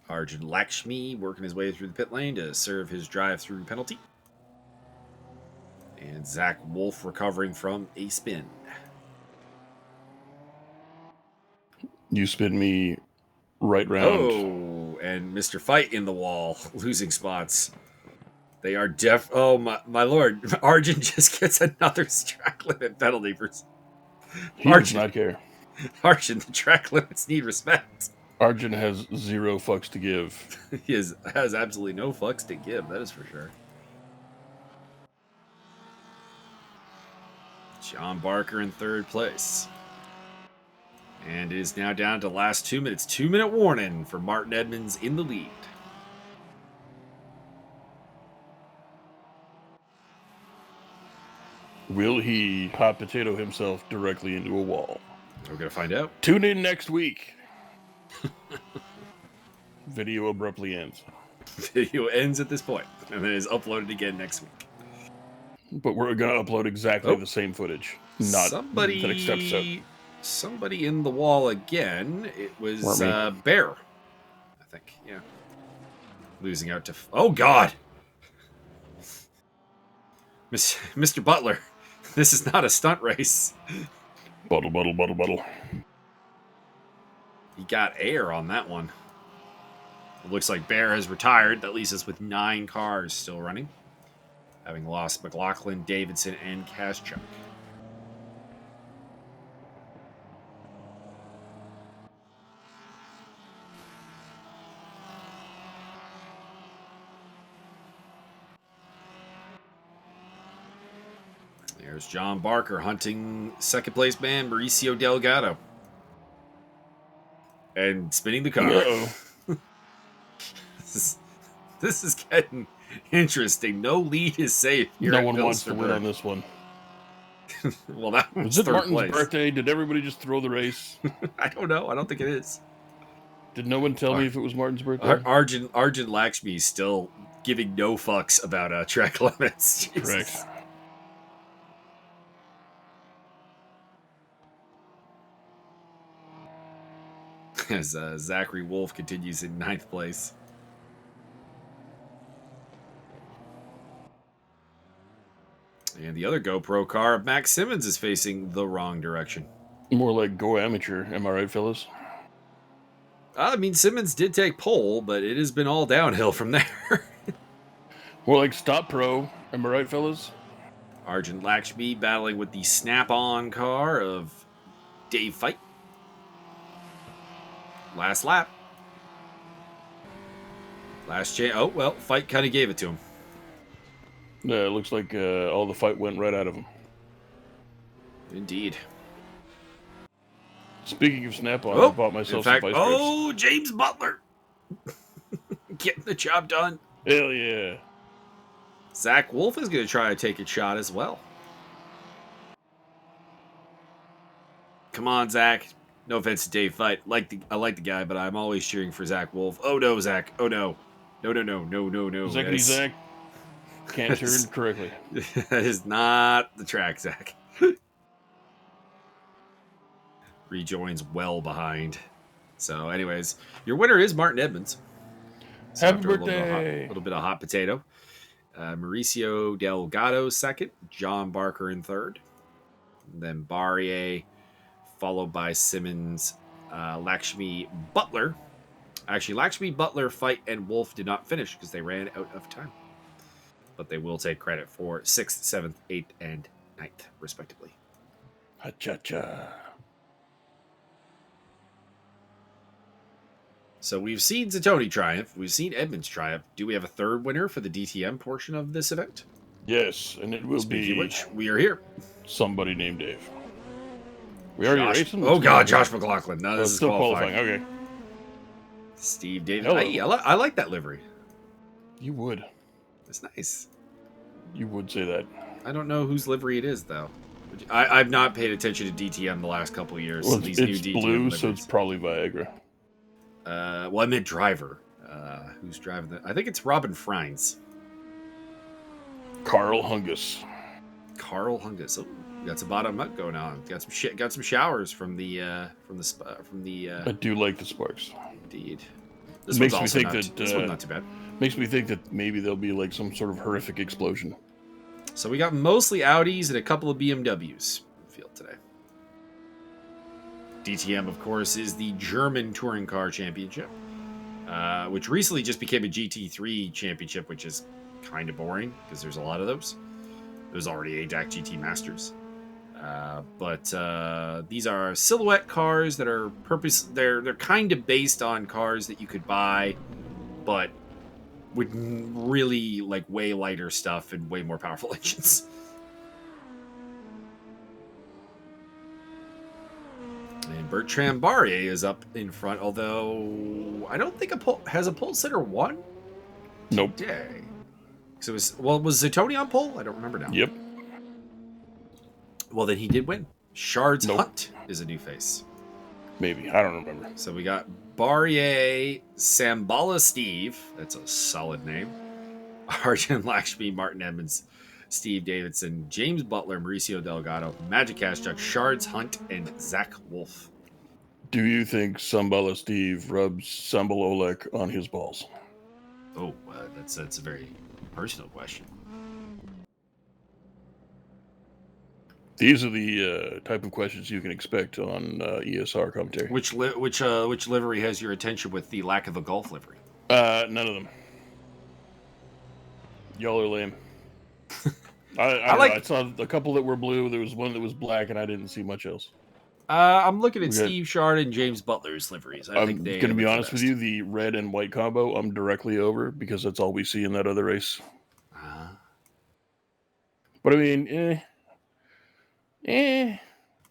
Speaker 2: Arjun Lakshmi working his way through the pit lane to serve his drive-through penalty. And Zach Wolf recovering from a spin.
Speaker 1: You spin me right round.
Speaker 2: Oh, and Mr. Fight in the wall, losing spots. They are oh my lord. Arjun just gets another track limit penalty for
Speaker 1: He does not care.
Speaker 2: Arjun, the track limits need respect.
Speaker 1: Arjun has 0 fucks to give.
Speaker 2: He has absolutely no fucks to give, that is for sure. John Barker in 3rd place. And it is now down to last 2 minutes. 2-minute warning for Martin Edmonds in the lead.
Speaker 1: Will he hot potato himself directly into a wall?
Speaker 2: We're going to find out.
Speaker 1: Tune in next week. Video abruptly ends.
Speaker 2: Video ends at this point, and then is uploaded again next week.
Speaker 1: But we're going to upload exactly the same footage. Not the next episode.
Speaker 2: Somebody in the wall again. It was Bear, I think. Yeah. Losing out to... Oh, God! Mr. Butler, this is not a stunt race.
Speaker 1: Buttle.
Speaker 2: He got air on that one. It looks like Bear has retired. That leaves us with 9 cars still running, having lost McLaughlin, Davidson, and Kaschuk. There's John Barker hunting 2nd place man Mauricio Delgado. And spinning the car.
Speaker 1: Uh-oh.
Speaker 2: This is getting interesting. No lead is safe here.
Speaker 1: No one wants to win on this one.
Speaker 2: Well, that was
Speaker 1: it Martin's birthday? Did everybody just throw the race?
Speaker 2: I don't know. I don't think it is.
Speaker 1: Did no one tell me if it was Martin's birthday?
Speaker 2: Arjun Lakshmi is still giving no fucks about track limits. Jesus.
Speaker 1: Correct.
Speaker 2: As Zachary Wolf continues in 9th place. And the other GoPro car of Max Simmons is facing the wrong direction.
Speaker 1: More like go amateur, am I right, fellas?
Speaker 2: I mean, Simmons did take pole, but it has been all downhill from there.
Speaker 1: More like stop pro, am I right, fellas?
Speaker 2: Arjun Lakshmi battling with the snap-on car of Dave Fight. Last lap. Last chance. Oh, well, Fight kind of gave it to him.
Speaker 1: Yeah, it looks like all the fight went right out of him.
Speaker 2: Indeed.
Speaker 1: Speaking of Snap-on, I bought myself some vice grips.
Speaker 2: James Butler. Getting the job done.
Speaker 1: Hell yeah.
Speaker 2: Zach Wolf is going to try to take a shot as well. Come on, Zach. No offense to Dave Fight. I like the guy, but I'm always cheering for Zach Wolf. Oh no, Zach. Oh no. No.
Speaker 1: Zackety Zach can't turn correctly.
Speaker 2: That is not the track, Zach. rejoins well behind. So, anyways, your winner is Martin Edmonds. So
Speaker 1: Happy
Speaker 2: after
Speaker 1: birthday!
Speaker 2: A little bit of hot potato. Mauricio Delgado second, John Barker in third, then Barrier, followed by Simmons, Lakshmi Butler. Actually, Lakshmi Butler, Fight, and Wolf did not finish because they ran out of time. But they will take credit for 6th, 7th, 8th, and 9th, respectively.
Speaker 1: Ha-cha-cha.
Speaker 2: So we've seen Zatoni triumph. We've seen Edmonds triumph. Do we have a third winner for the DTM portion of this event?
Speaker 1: Yes, and it will
Speaker 2: Speaking
Speaker 1: be
Speaker 2: of which, we are here.
Speaker 1: somebody named Dave. We already raced him?
Speaker 2: Oh, God, Josh McLaughlin. No, this is
Speaker 1: still
Speaker 2: qualifying.
Speaker 1: Okay.
Speaker 2: Steve Davis.
Speaker 1: Hello.
Speaker 2: Hey, I like that livery.
Speaker 1: You would.
Speaker 2: It's nice.
Speaker 1: You would say that.
Speaker 2: I don't know whose livery it is, though. I've not paid attention to DTM the last couple of years.
Speaker 1: Well,
Speaker 2: so
Speaker 1: it's
Speaker 2: these new DTM
Speaker 1: blue,
Speaker 2: liveries.
Speaker 1: so it's probably Viagra.
Speaker 2: Well, I meant driver. Who's driving that? I think it's Robin Frines.
Speaker 1: Carl Hungus.
Speaker 2: Carl Hungus. Oh, got some bottom up going on. Got some showers from the.
Speaker 1: I do like the sparks.
Speaker 2: Indeed.
Speaker 1: This makes me think
Speaker 2: this one's not too bad.
Speaker 1: Makes me think that maybe there'll be like some sort of horrific explosion.
Speaker 2: So we got mostly Audis and a couple of BMWs in the field today. DTM, of course, is the German Touring Car Championship, which recently just became a GT3 championship, which is kind of boring because there's a lot of those. There's already ADAC GT Masters. But these are silhouette cars that are they're kind of based on cars that you could buy, but with really like way lighter stuff and way more powerful engines. And Bertrand Barrier is up in front, although I don't think has a pole sitter won.
Speaker 1: Nope.
Speaker 2: Today. So was Zatoni on pole? I don't remember now.
Speaker 1: Yep.
Speaker 2: Well, then he did win. Shards Hunt is a new face.
Speaker 1: Maybe. I don't remember.
Speaker 2: So we got Barrier, Sambala Steve. That's a solid name. Arjun Lakshmi, Martin Edmonds, Steve Davidson, James Butler, Mauricio Delgado, Magic Cash, Shards Hunt, and Zach Wolf.
Speaker 1: Do you think Sambala Steve rubs Sambal Olek on his balls?
Speaker 2: Oh, that's a very personal question.
Speaker 1: These are the type of questions you can expect on ESR commentary.
Speaker 2: Which livery has your attention with the lack of a golf livery?
Speaker 1: None of them. Y'all are lame. I saw a couple that were blue. There was one that was black, and I didn't see much else.
Speaker 2: I'm looking at Steve Shard and James Butler's liveries.
Speaker 1: I'm going to be honest with you. The red and white combo, I'm directly over because that's all we see in that other race. But I mean,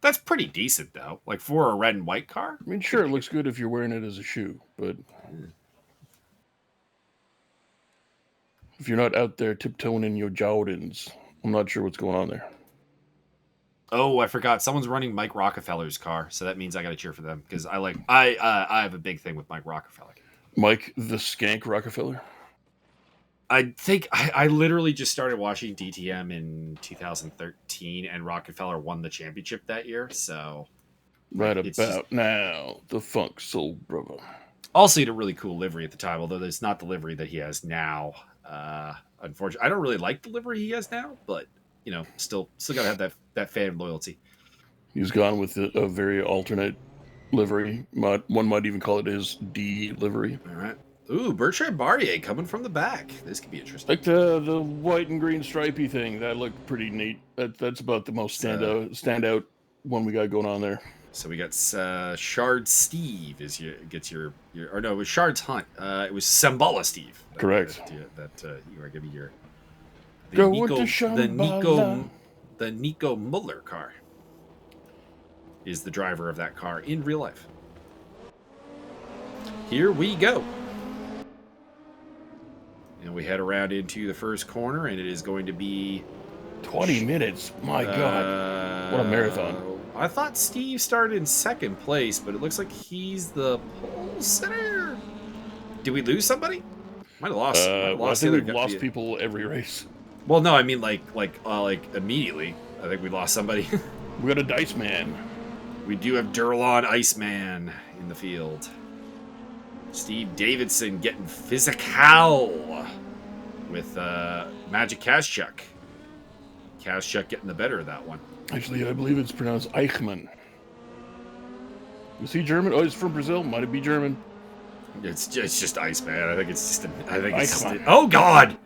Speaker 2: that's pretty decent though. Like for a red and white car.
Speaker 1: I mean, sure, it looks good if you're wearing it as a shoe, but if you're not out there tiptoeing in your Jordans, I'm not sure what's going on there.
Speaker 2: Oh, I forgot. Someone's running Mike Rockefeller's car, so that means I got to cheer for them because I have a big thing with Mike Rockefeller.
Speaker 1: Mike the Skank Rockefeller.
Speaker 2: I think I literally just started watching DTM in 2013, and Rockefeller won the championship that year. So,
Speaker 1: right about now, the Funk Soul Brother.
Speaker 2: Also, he had a really cool livery at the time, although it's not the livery that he has now. Unfortunately, I don't really like the livery he has now, but you know, still gotta have that fan loyalty.
Speaker 1: He's gone with a very alternate livery. One might even call it his D livery.
Speaker 2: All right. Ooh, Bertrand Barrier coming from the back. This could be interesting.
Speaker 1: Like the white and green stripy thing. That looked pretty neat. That's about the most standout one we got going on there.
Speaker 2: So we got Shard Steve gets your or no, it was Shard's Hunt. It was Sambala Steve.
Speaker 1: Correct.
Speaker 2: You are giving me your the Nico Muller car is the driver of that car in real life. Here we go. And we head around into the first corner, and it is going to be
Speaker 1: 20 minutes. My God. What a marathon.
Speaker 2: I thought Steve started in second place, but it looks like he's the pole sitter. Did we lose somebody? Might have lost.
Speaker 1: I think we've lost people every race.
Speaker 2: Well, no, I mean like immediately. I think we lost somebody.
Speaker 1: We got a Dice Man.
Speaker 2: We do have Durlon Iceman in the field. Steve Davidson getting physical with Magic Kazchuk. Kazchuk getting the better of that one.
Speaker 1: Actually, I believe it's pronounced Eichmann. Is he German? Oh, he's from Brazil. Might it be German?
Speaker 2: It's just Iceman. I think it's just.
Speaker 1: Eichmann.
Speaker 2: Oh God!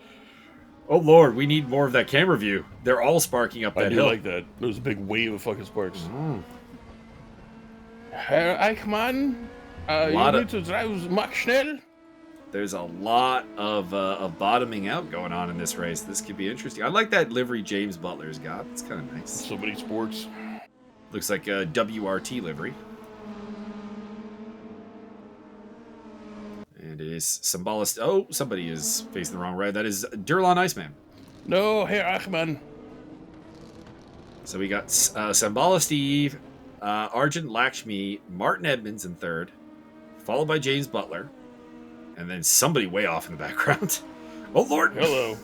Speaker 2: Oh Lord, we need more of that camera view. They're all sparking up that
Speaker 1: I do
Speaker 2: hill.
Speaker 1: like that. There's a big wave of fucking sparks.
Speaker 2: Mm.
Speaker 1: Herr Eichmann, you need to drive Mach schnell.
Speaker 2: There's a lot of bottoming out going on in this race. This could be interesting. I like that livery James Butler's got. It's kind of nice.
Speaker 1: So many sports.
Speaker 2: Looks like a WRT livery. And it is Sambalist. Oh, somebody is facing the wrong way. That is Durlon Iceman.
Speaker 1: No, Herr Eichmann.
Speaker 2: So we got Sambala Steve, Arjun Lakshmi, Martin Edmonds in third, followed by James Butler, and then somebody way off in the background. Oh, Lord.
Speaker 1: Hello.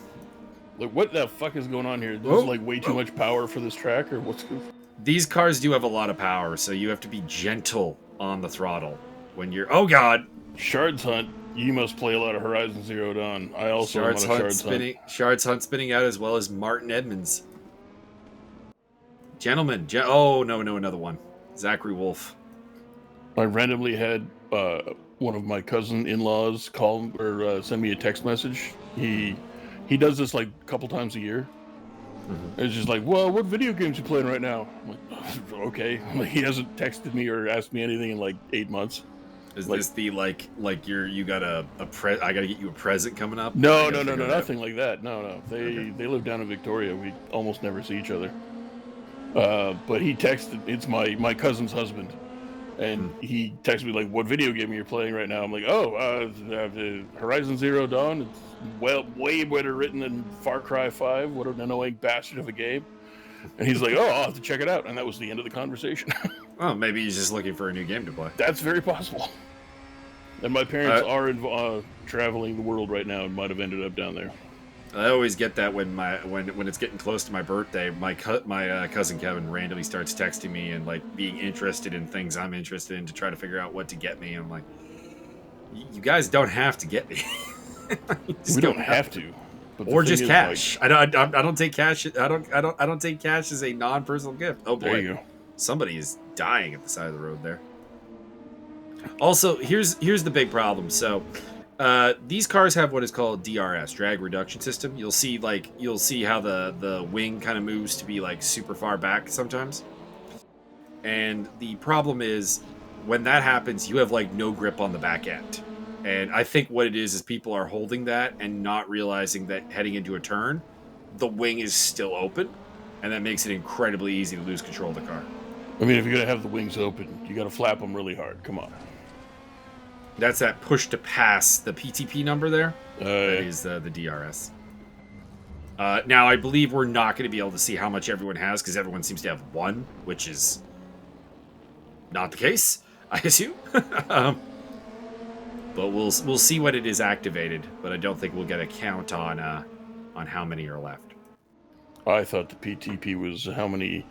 Speaker 1: Like, what the fuck is going on here? There's like way too much power for this track, or what's good?
Speaker 2: These cars do have a lot of power, so you have to be gentle on the throttle when you're... Oh, God.
Speaker 1: Shards Hunt. You must play a lot of Horizon Zero Dawn. I also
Speaker 2: Shards
Speaker 1: am on a
Speaker 2: Hunt
Speaker 1: Shards
Speaker 2: spinning,
Speaker 1: Hunt.
Speaker 2: Shards Hunt spinning out, as well as Martin Edmonds. Gentlemen. Oh, no, another one. Zachary Wolf.
Speaker 1: I randomly had one of my cousin-in-laws call or send me a text message. He does this like a couple times a year. Mm-hmm. It's just like, well, what video games you playing right now? I'm like, okay. Like, he hasn't texted me or asked me anything in like 8 months.
Speaker 2: Is like, this the like you got I gotta get you a present coming up?
Speaker 1: No, nothing like that. No. They live down in Victoria. We almost never see each other. But he texted. It's my cousin's husband, and he texted me like, "What video game you're playing right now?" I'm like, Horizon Zero Dawn. It's way better written than Far Cry 5. What an annoying bastard of a game. And he's like, "Oh, I'll have to check it out." And that was the end of the conversation.
Speaker 2: Oh, maybe he's just looking for a new game to play.
Speaker 1: That's very possible. And my parents are traveling the world right now and might have ended up down there.
Speaker 2: I always get that when it's getting close to my birthday, my cousin Kevin randomly starts texting me and like being interested in things I'm interested in to try to figure out what to get me. And I'm like, you guys don't have to get me.
Speaker 1: We don't have to.
Speaker 2: Or just cash. Like, I don't take cash. I don't take cash as a non-personal gift. Oh boy,
Speaker 1: there you go.
Speaker 2: Somebody is dying at the side of the road there. Also, here's the big problem. So, these cars have what is called DRS, drag reduction system. You'll see how the wing kind of moves to be like super far back sometimes. And the problem is when that happens, you have like no grip on the back end. And I think what it is people are holding that and not realizing that heading into a turn, the wing is still open, and that makes it incredibly easy to lose control of the car.
Speaker 1: I mean, if you're going to have the wings open, you got to flap them really hard. Come on.
Speaker 2: That's that push to pass the PTP number there. That is the DRS. Now, I believe we're not going to be able to see how much everyone has because everyone seems to have one, which is not the case, I assume. But we'll see when it is activated. But I don't think we'll get a count on how many are left.
Speaker 1: I thought the PTP was how many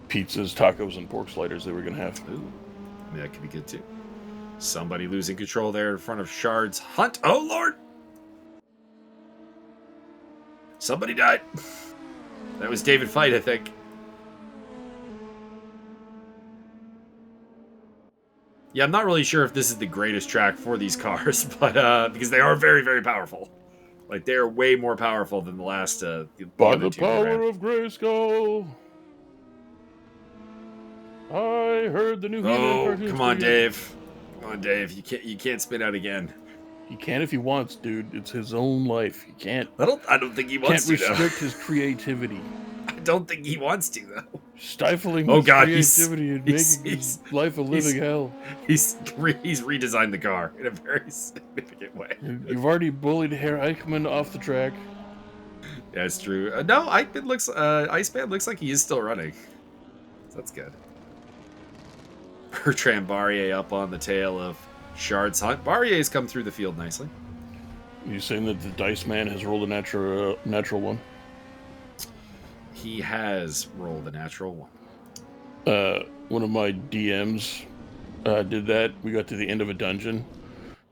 Speaker 1: pizzas, tacos, and pork sliders they were going to have.
Speaker 2: Ooh, I mean, that could be good too. Somebody losing control there in front of Shards Hunt. Oh, Lord! Somebody died. That was David Fight, I think. Yeah, I'm not really sure if this is the greatest track for these cars, but because they are very, very powerful. Like, they are way more powerful than the last...
Speaker 1: By the power of Grayskull, I heard the new...
Speaker 2: Oh, come on, Dave. Come on, Dave. You can't spin out again.
Speaker 1: He can if he wants, dude. It's his own life. He can't...
Speaker 2: I don't think he wants to,
Speaker 1: can't restrict his creation.
Speaker 2: I don't think he wants to, though.
Speaker 1: Stifling
Speaker 2: his
Speaker 1: creativity and making his life a living hell.
Speaker 2: He's redesigned the car in a very significant way.
Speaker 1: You've already bullied Herr Eichmann off the track.
Speaker 2: That's true. No, Iceman looks like he is still running. So that's good. Bertrand Barrier up on the tail of Shards Hunt. Barrier's come through the field nicely.
Speaker 1: You saying that the Dice Man has rolled a natural one?
Speaker 2: He has rolled a natural one.
Speaker 1: one of my DMs did that. We got to the end of a dungeon.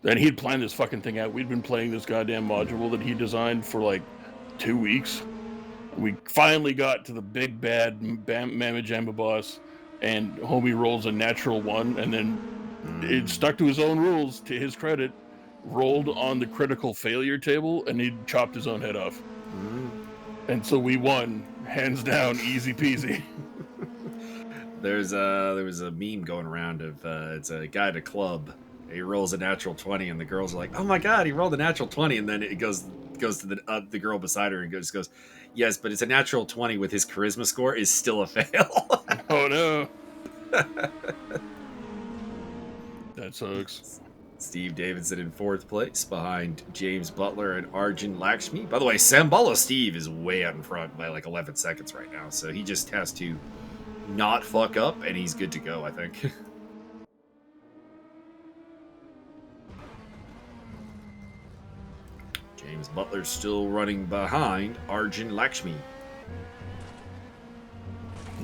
Speaker 1: And he'd planned this fucking thing out. We'd been playing this goddamn module that he designed for like 2 weeks. We finally got to the big bad Mama Jamba boss, and homie rolls a natural 1, and then it stuck to his own rules, to his credit, rolled on the critical failure table, and he chopped his own head off. And so we won, hands down, easy peasy.
Speaker 2: There was a meme going around of it's a guy at a club. He rolls a natural 20, and the girls are like, "Oh my god, he rolled a natural 20!" And then it goes to the girl beside her and goes, "Yes, but it's a natural 20 with his charisma score is still a fail."
Speaker 1: Oh no, that sucks.
Speaker 2: Steve Davidson in 4th place behind James Butler and Arjun Lakshmi. By the way, Sambalo Steve is way out in front by like 11 seconds right now, so he just has to not fuck up, and he's good to go, I think. James Butler's still running behind Arjun Lakshmi.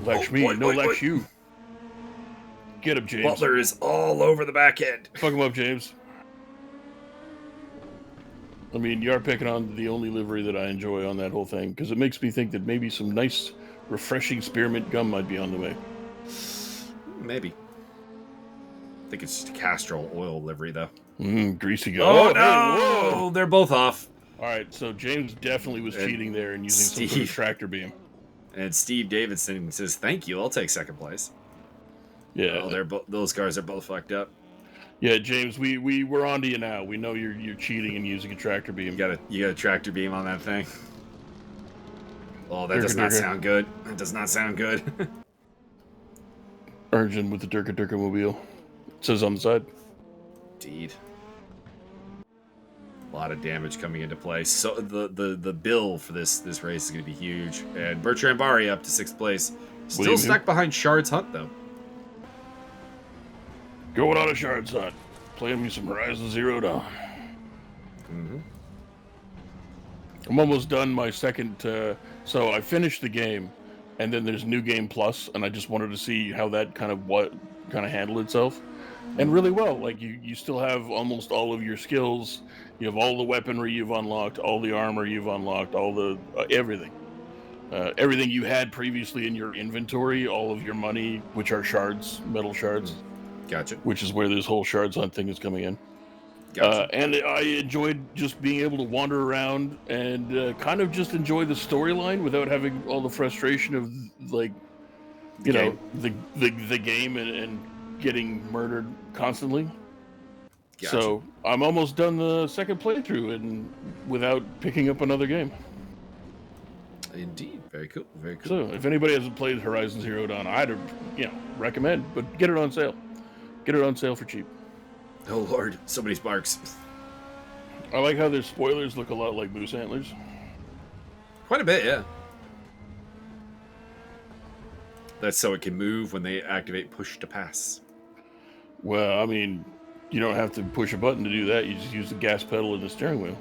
Speaker 1: Lakshmi, you. Get him, James.
Speaker 2: Butler is all over the back end.
Speaker 1: Fuck him up, James. I mean, you are picking on the only livery that I enjoy on that whole thing, because it makes me think that maybe some nice, refreshing spearmint gum might be on the way.
Speaker 2: Maybe. I think it's just a castor oil livery, though.
Speaker 1: Greasy gum.
Speaker 2: Oh, no! Whoa. They're both off.
Speaker 1: All right, so James definitely was cheating there and using some sort of tractor beam.
Speaker 2: And Steve Davidson says, "Thank you, I'll take 2nd place."
Speaker 1: Yeah.
Speaker 2: Oh, those cars are both fucked up.
Speaker 1: Yeah, James, we're on to you now. We know you're cheating and using a tractor beam.
Speaker 2: You got a tractor beam on that thing. Oh, that does not sound good. That does not sound good.
Speaker 1: Arjun with the Durka mobile. It says on the side.
Speaker 2: Indeed. A lot of damage coming into play. So the bill for this race is going to be huge. And Bertrand Barry up to 6th place. Still stuck behind Shard's Hunt, though.
Speaker 1: Going on a Shard's Hunt. Playing me some Horizon Zero Dawn. I'm almost done my second... so I finished the game, and then there's New Game Plus, and I just wanted to see how that kind of handled itself. And really well. Like, you still have almost all of your skills. You have all the weaponry you've unlocked, all the armor you've unlocked, all the... everything. Everything you had previously in your inventory, all of your money, which are shards, metal shards.
Speaker 2: Gotcha.
Speaker 1: Which is where this whole Shards Hunt thing is coming in.
Speaker 2: Gotcha.
Speaker 1: And I enjoyed just being able to wander around and kind of just enjoy the storyline without having all the frustration of, like, you know, the game and getting murdered constantly. Gotcha. So I'm almost done the second playthrough and without picking up another game.
Speaker 2: Indeed. Very cool. Very cool.
Speaker 1: So if anybody hasn't played Horizon Zero Dawn, I'd recommend, but get it on sale. Get it on sale for cheap.
Speaker 2: Oh Lord, so many sparks.
Speaker 1: I like how their spoilers look a lot like moose antlers.
Speaker 2: Quite a bit, yeah. That's so it can move when they activate push to pass.
Speaker 1: Well, I mean, you don't have to push a button to do that. You just use the gas pedal and the steering wheel.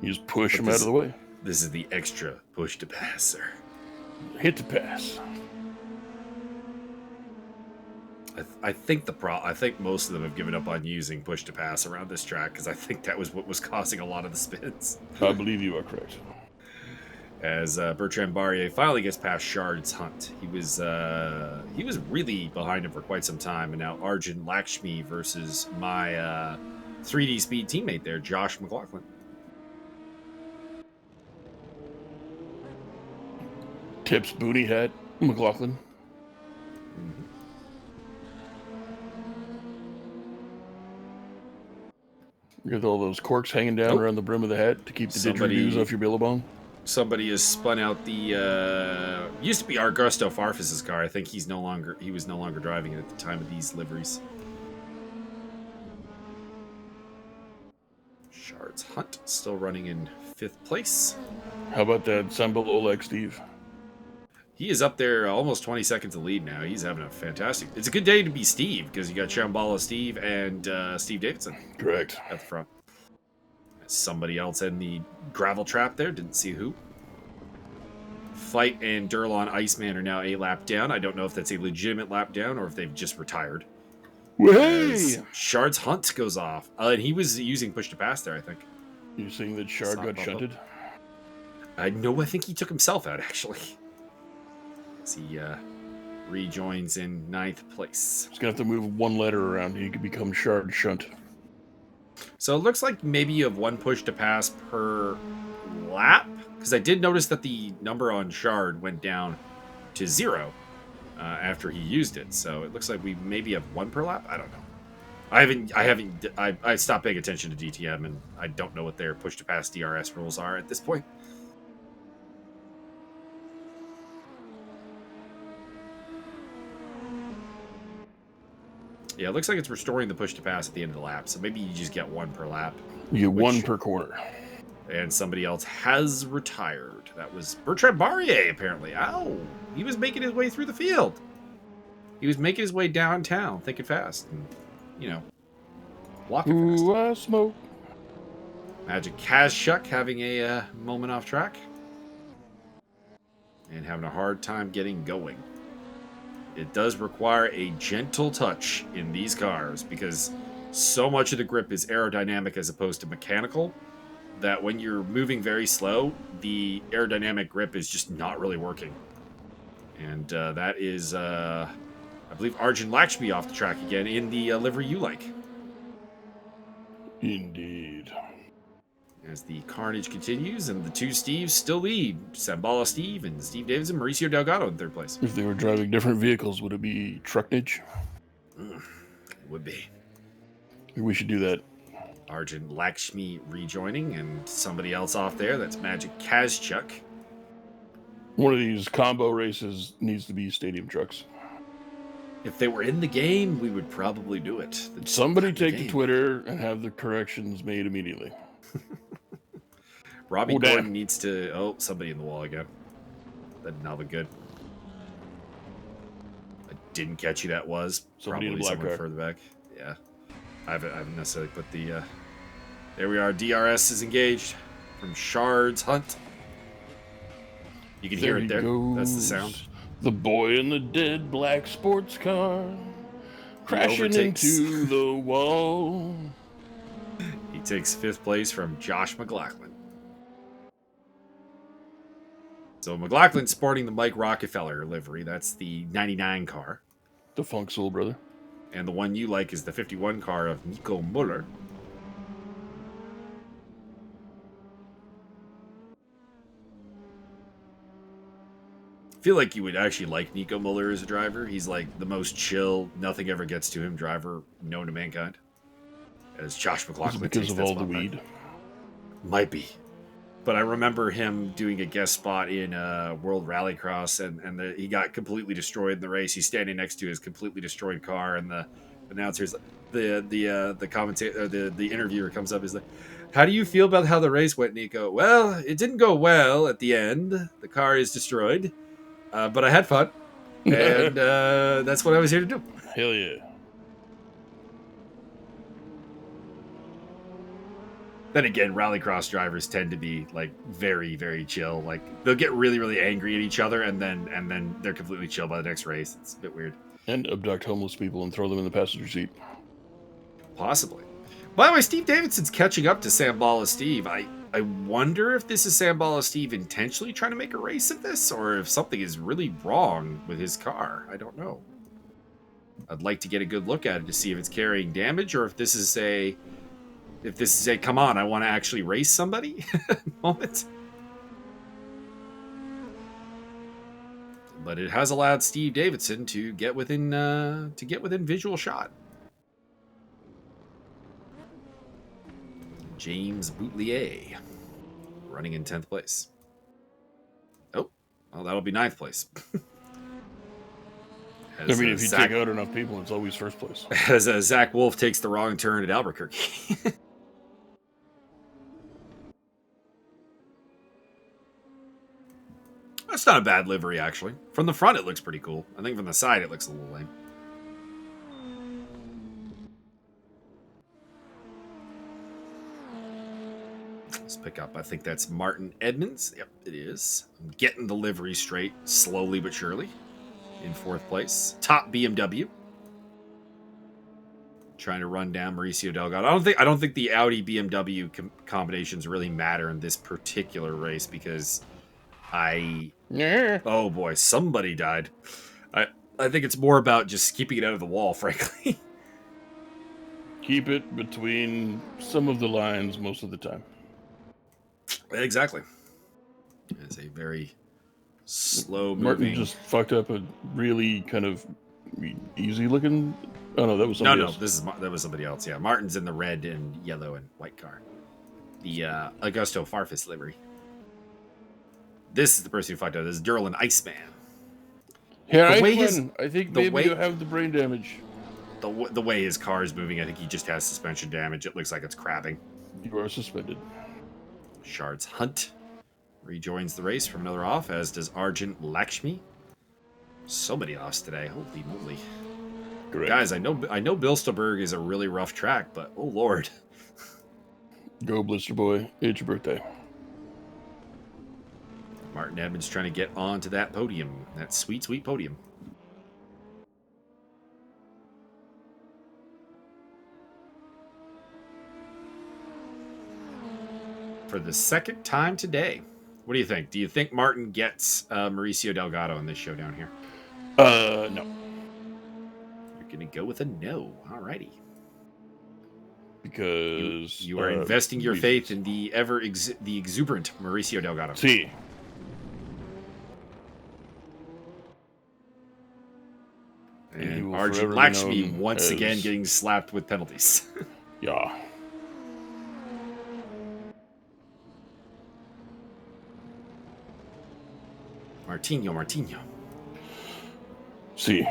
Speaker 1: You just push them out of the way.
Speaker 2: This is the extra push to pass, sir.
Speaker 1: Hit to pass.
Speaker 2: I think most of them have given up on using push to pass around this track because I think that was what was causing a lot of the spins.
Speaker 1: I believe you are correct.
Speaker 2: As Bertrand Barrier finally gets past Shard's Hunt, he was really behind him for quite some time, and now Arjun Lakshmi versus my 3D Speed teammate there, Josh McLaughlin.
Speaker 1: Tips booty hat, McLaughlin. With all those corks hanging down around the brim of the hat to keep the didgeridoos off your billabong.
Speaker 2: Somebody has spun out the used to be Augusto Farfus's car. I think he was no longer driving it at the time of these liveries. Shard's Hunt still running in 5th place.
Speaker 1: How about that Sambal Oleg Steve?
Speaker 2: He is up there almost 20 seconds of lead now. He's having a fantastic... It's a good day to be Steve, because you got Shambhala Steve and Steve Davidson.
Speaker 1: Correct.
Speaker 2: At the front. Somebody else in the gravel trap there. Didn't see who. Fight and Durlon Iceman are now a lap down. I don't know if that's a legitimate lap down or if they've just retired.
Speaker 1: Hey!
Speaker 2: Shard's Hunt goes off. And he was using push to pass there, I think.
Speaker 1: You saying that Shard got shunted?
Speaker 2: No, I think he took himself out, actually. As he rejoins in 9th place.
Speaker 1: He's going to have to move one letter around. He could become Shard Shunt.
Speaker 2: So it looks like maybe you have one push to pass per lap. Because I did notice that the number on Shard went down to 0 after he used it. So it looks like we maybe have one per lap. I don't know. I stopped paying attention to DTM, and I don't know what their push to pass DRS rules are at this point. Yeah, it looks like it's restoring the push to pass at the end of the lap. So maybe you just get one per lap.
Speaker 1: You get one per corner.
Speaker 2: And somebody else has retired. That was Bertrand Barrier, apparently. Ow! He was making his way through the field. He was making his way downtown, thinking fast. And, you know, walking fast.
Speaker 1: Ooh, I smoke.
Speaker 2: Magic Kazchuk having a moment off track. And having a hard time getting going. It does require a gentle touch in these cars because so much of the grip is aerodynamic as opposed to mechanical that when you're moving very slow, the aerodynamic grip is just not really working. And that is, I believe, Arjun Lakshmi off the track again in the livery you like.
Speaker 1: Indeed.
Speaker 2: As the carnage continues, and the two Steves still lead. Sambala Steve and Steve Davidson, Mauricio Delgado in 3rd place.
Speaker 1: If they were driving different vehicles, would it be trucknage?
Speaker 2: It would be.
Speaker 1: Maybe we should do that.
Speaker 2: Arjun Lakshmi rejoining, and somebody else off there. That's Magic Kazchuk.
Speaker 1: One of these combo races needs to be stadium trucks.
Speaker 2: If they were in the game, we would probably do it.
Speaker 1: Somebody take to Twitter and have the corrections made immediately.
Speaker 2: Robbie Gordon needs to... Oh, somebody in the wall again. That did not look good. I didn't catch who that was.
Speaker 1: Somebody
Speaker 2: Probably
Speaker 1: in a black
Speaker 2: someone
Speaker 1: car.
Speaker 2: further back. Yeah. I haven't necessarily put the... There we are. DRS is engaged from Shard's Hunt. You can hear it there. That's the sound.
Speaker 1: The boy in the dead black sports car crashing into the wall.
Speaker 2: He takes 5th place from Josh McLaughlin. So McLaughlin's sporting the Mike Rockefeller livery. That's the 99 car.
Speaker 1: The Funk Soul Brother.
Speaker 2: And the one you like is the 51 car of Nico Muller. I feel like you would actually like Nico Muller as a driver. He's like the most chill, nothing ever gets to him driver known to mankind. As Josh McLaughlin
Speaker 1: because of all the weed.
Speaker 2: Might be. But I remember him doing a guest spot in World Rallycross, and he got completely destroyed in the race. He's standing next to his completely destroyed car, and the announcers, the commentator, the interviewer comes up, is like, "How do you feel about how the race went, Nico?" "Well, it didn't go well at the end. The car is destroyed, but I had fun, and that's what I was here to do."
Speaker 1: Hell yeah.
Speaker 2: Then again, rallycross drivers tend to be like very, very chill. Like they'll get really, really angry at each other, and then they're completely chill by the next race. It's a bit weird.
Speaker 1: And abduct homeless people and throw them in the passenger seat.
Speaker 2: Possibly. By the way, Steve Davidson's catching up to Sambala Steve. I wonder if this is Sambala Steve intentionally trying to make a race of this, or if something is really wrong with his car. I don't know. I'd like to get a good look at it to see if it's carrying damage, or if this is a come on, I want to actually race somebody moment. But it has allowed Steve Davidson to get within visual shot. James Boutelier running in 10th place. Oh, well, that'll be 9th place.
Speaker 1: If you take out enough people, it's always 1st place.
Speaker 2: As Zach Wolf takes the wrong turn at Albuquerque. That's not a bad livery, actually. From the front, it looks pretty cool. I think from the side, it looks a little lame. Let's pick up. I think that's Martin Edmonds. Yep, it is. I'm getting the livery straight, slowly but surely. In 4th place. Top BMW. Trying to run down Mauricio Delgado. I don't think the Audi BMW combinations really matter in this particular race because oh boy, somebody died. I think it's more about just keeping it out of the wall, frankly.
Speaker 1: Keep it between some of the lines most of the time.
Speaker 2: Exactly. It's a very slow moving.
Speaker 1: Martin just fucked up a really kind of easy looking. Oh no, that was somebody else.
Speaker 2: That was somebody else. Yeah, Martin's in the red and yellow and white car. The Augusto Farfus livery. This is the person who fucked up. This is Derlin Iceman.
Speaker 1: Yeah, I think maybe you have the brain damage.
Speaker 2: The way his car is moving, I think he just has suspension damage. It looks like it's crabbing.
Speaker 1: You are suspended.
Speaker 2: Shards Hunt rejoins the race from another off, as does Arjun Lakshmi. So many offs today. Holy moly.
Speaker 1: Correct.
Speaker 2: Guys, I know Bilster Berg is a really rough track, but oh lord.
Speaker 1: Go Blister Boy. It's your birthday.
Speaker 2: Martin Edmonds trying to get onto that podium. That sweet, sweet podium. For the second time today. What do you think? Do you think Martin gets Mauricio Delgado in this showdown here?
Speaker 1: No.
Speaker 2: You're going to go with a no. Alrighty.
Speaker 1: Because
Speaker 2: you are investing your faith in the exuberant Mauricio Delgado.
Speaker 1: See.
Speaker 2: And Arjun Lakshmi once again getting slapped with penalties.
Speaker 1: Yeah.
Speaker 2: Martinho.
Speaker 1: See.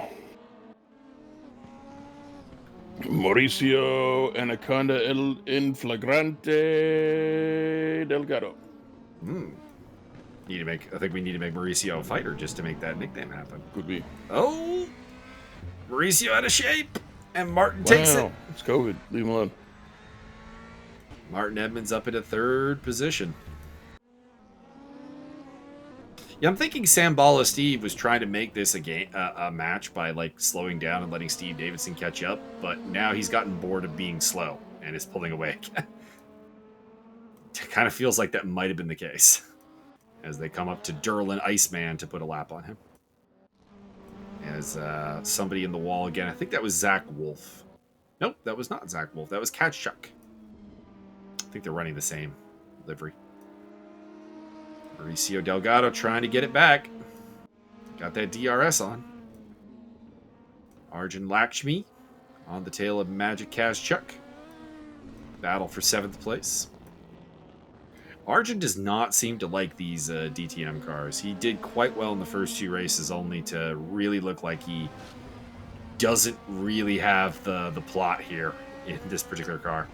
Speaker 1: Mauricio Anaconda in flagrante Delgado.
Speaker 2: I think we need to make Mauricio a fighter just to make that nickname happen.
Speaker 1: Could be.
Speaker 2: Oh, Mauricio out of shape, and Martin takes it.
Speaker 1: It's COVID. Leave him alone.
Speaker 2: Martin Edmonds up into 3rd position. Yeah, I'm thinking Sambala Steve was trying to make this a match by like slowing down and letting Steve Davidson catch up, but now he's gotten bored of being slow and is pulling away again. It kind of feels like that might have been the case as they come up to Derlin Iceman to put a lap on him. As somebody in the wall again. I think that was Zach Wolf. Nope, that was not Zach Wolf. That was Katchuk. I think they're running the same livery. Mauricio Delgado trying to get it back. Got that DRS on. Arjun Lakshmi on the tail of Magic Kazchuk. Battle for 7th place. Arjun does not seem to like these DTM cars. He did quite well in the first 2 races, only to really look like he doesn't really have the plot here in this particular car.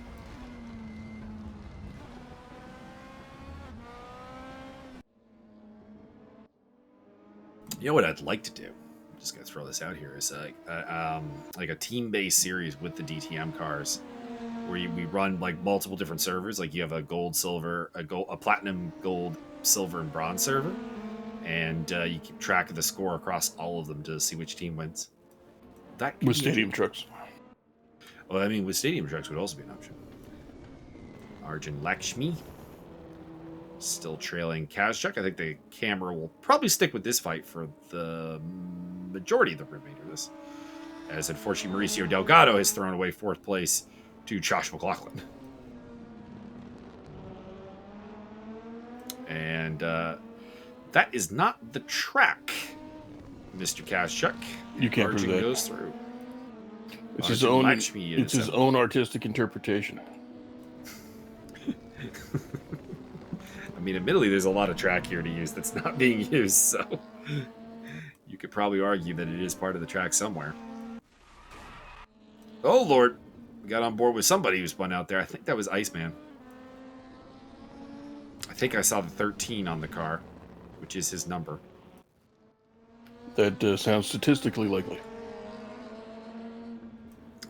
Speaker 2: You know what I'd like to do? I'm just gonna throw this out here. Is like a team-based series with the DTM cars, where we run like multiple different servers. Like you have a gold, silver, a platinum, gold, silver, and bronze server, and you keep track of the score across all of them to see which team wins. That
Speaker 1: with stadium trucks.
Speaker 2: Well, I mean, with stadium trucks would also be an option. Arjun Lakshmi still trailing Kazchuk. I think the camera will probably stick with this fight for the majority of the remainder of this. As unfortunately, Mauricio Delgado has thrown away 4th place to Josh McLaughlin. And that is not the track, Mr. Kazchuk.
Speaker 1: You can't prove that.
Speaker 2: Goes through.
Speaker 1: It's his own. It's his own artistic interpretation.
Speaker 2: I mean, admittedly, there's a lot of track here to use that's not being used, so you could probably argue that it is part of the track somewhere. Oh, Lord. We got on board with somebody who spun out there. I think that was Iceman. I think I saw the 13 on the car, which is his number.
Speaker 1: That sounds statistically likely.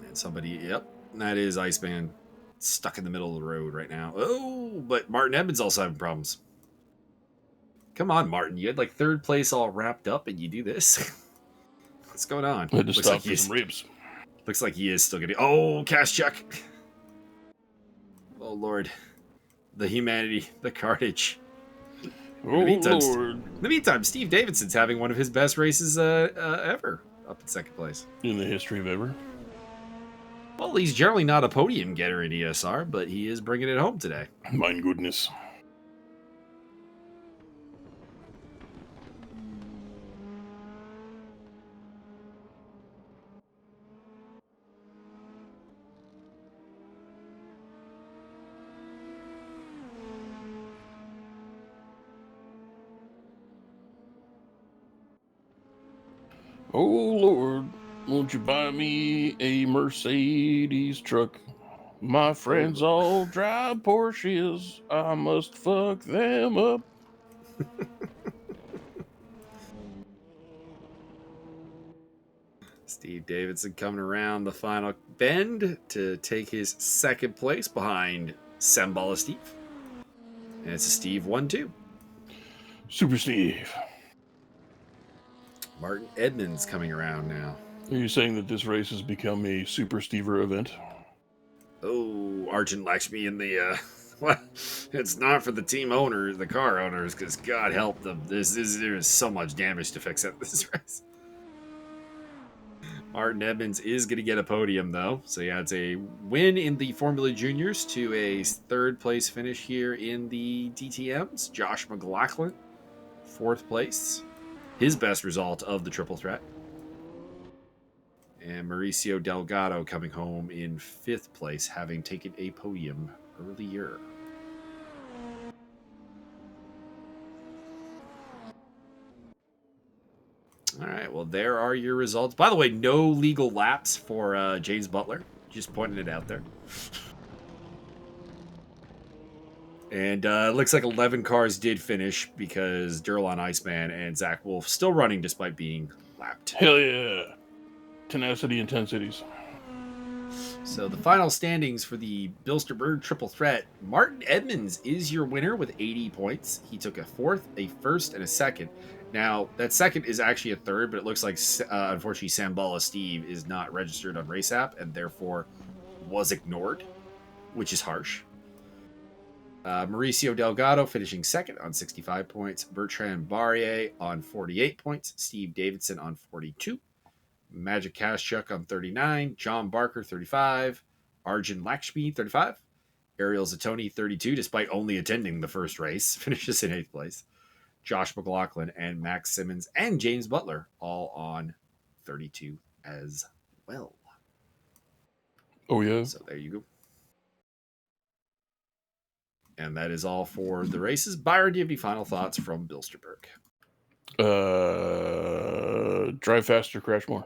Speaker 2: And somebody, yep, that is Iceman. stuck in the middle of the road right now. Oh, but Martin Edmonds also having problems. Come on, Martin. You had like third place all wrapped up, and you do this. What's going on?
Speaker 1: I had to stop for some ribs.
Speaker 2: Looks like he is still getting. Oh, cash check. Oh Lord, the humanity, the carnage.
Speaker 1: Oh Lord!
Speaker 2: In the meantime, Steve Davidson's having one of his best races ever, up in second place
Speaker 1: in the history of ever.
Speaker 2: Well, he's generally not a podium getter in ESR, but he is bringing it home today.
Speaker 1: My goodness. Oh Lord, won't you buy me a Mercedes truck? My friends all drive Porsches. I must fuck them up.
Speaker 2: Steve Davidson coming around the final bend to take his second place behind Sambala Steve. And it's a Steve 1-2.
Speaker 1: Super Steve.
Speaker 2: Martin Edmonds coming around now.
Speaker 1: Are you saying that this race has become a Super Stever event?
Speaker 2: Oh, Arjun Lakshmi in the well, it's not for the team owners, the car owners, because God help them. There is so much damage to fix at this race. Martin Edmonds is going to get a podium, though. So he adds a win in the Formula Juniors to a third place finish here in the DTMs. Josh McLaughlin, fourth place. His best result of the triple threat. And Mauricio Delgado coming home in fifth place, having taken a podium earlier. All right, well, there are your results. By the way, no legal laps for James Butler. Just pointing it out there. And it looks like 11 cars did finish because Durlan Iceman and Zach Wolf still running despite being lapped.
Speaker 1: Hell yeah. Tenacity and 10 cities.
Speaker 2: So the final standings for the Bilster Berg Triple Threat. Martin Edmonds is your winner with 80 points. He took a fourth, a first, and a second. Now, that second is actually a third, but it looks like, unfortunately, Sambala Steve is not registered on Race App and therefore was ignored, which is harsh. Mauricio Delgado finishing second on 65 points. Bertrand Barrier on 48 points. Steve Davidson on 42. Magic Kashchuk on 39. John Barker, 35. Arjun Lakshmi, 35. Ariel Zatoni, 32, despite only attending the first race. Finishes in 8th place. Josh McLaughlin and Max Simmons and James Butler all on 32 as well.
Speaker 1: Oh, yeah.
Speaker 2: So there you go. And that is all for the races. Byron, do you have any final thoughts from Bilster Berg?
Speaker 1: Drive faster, crash more.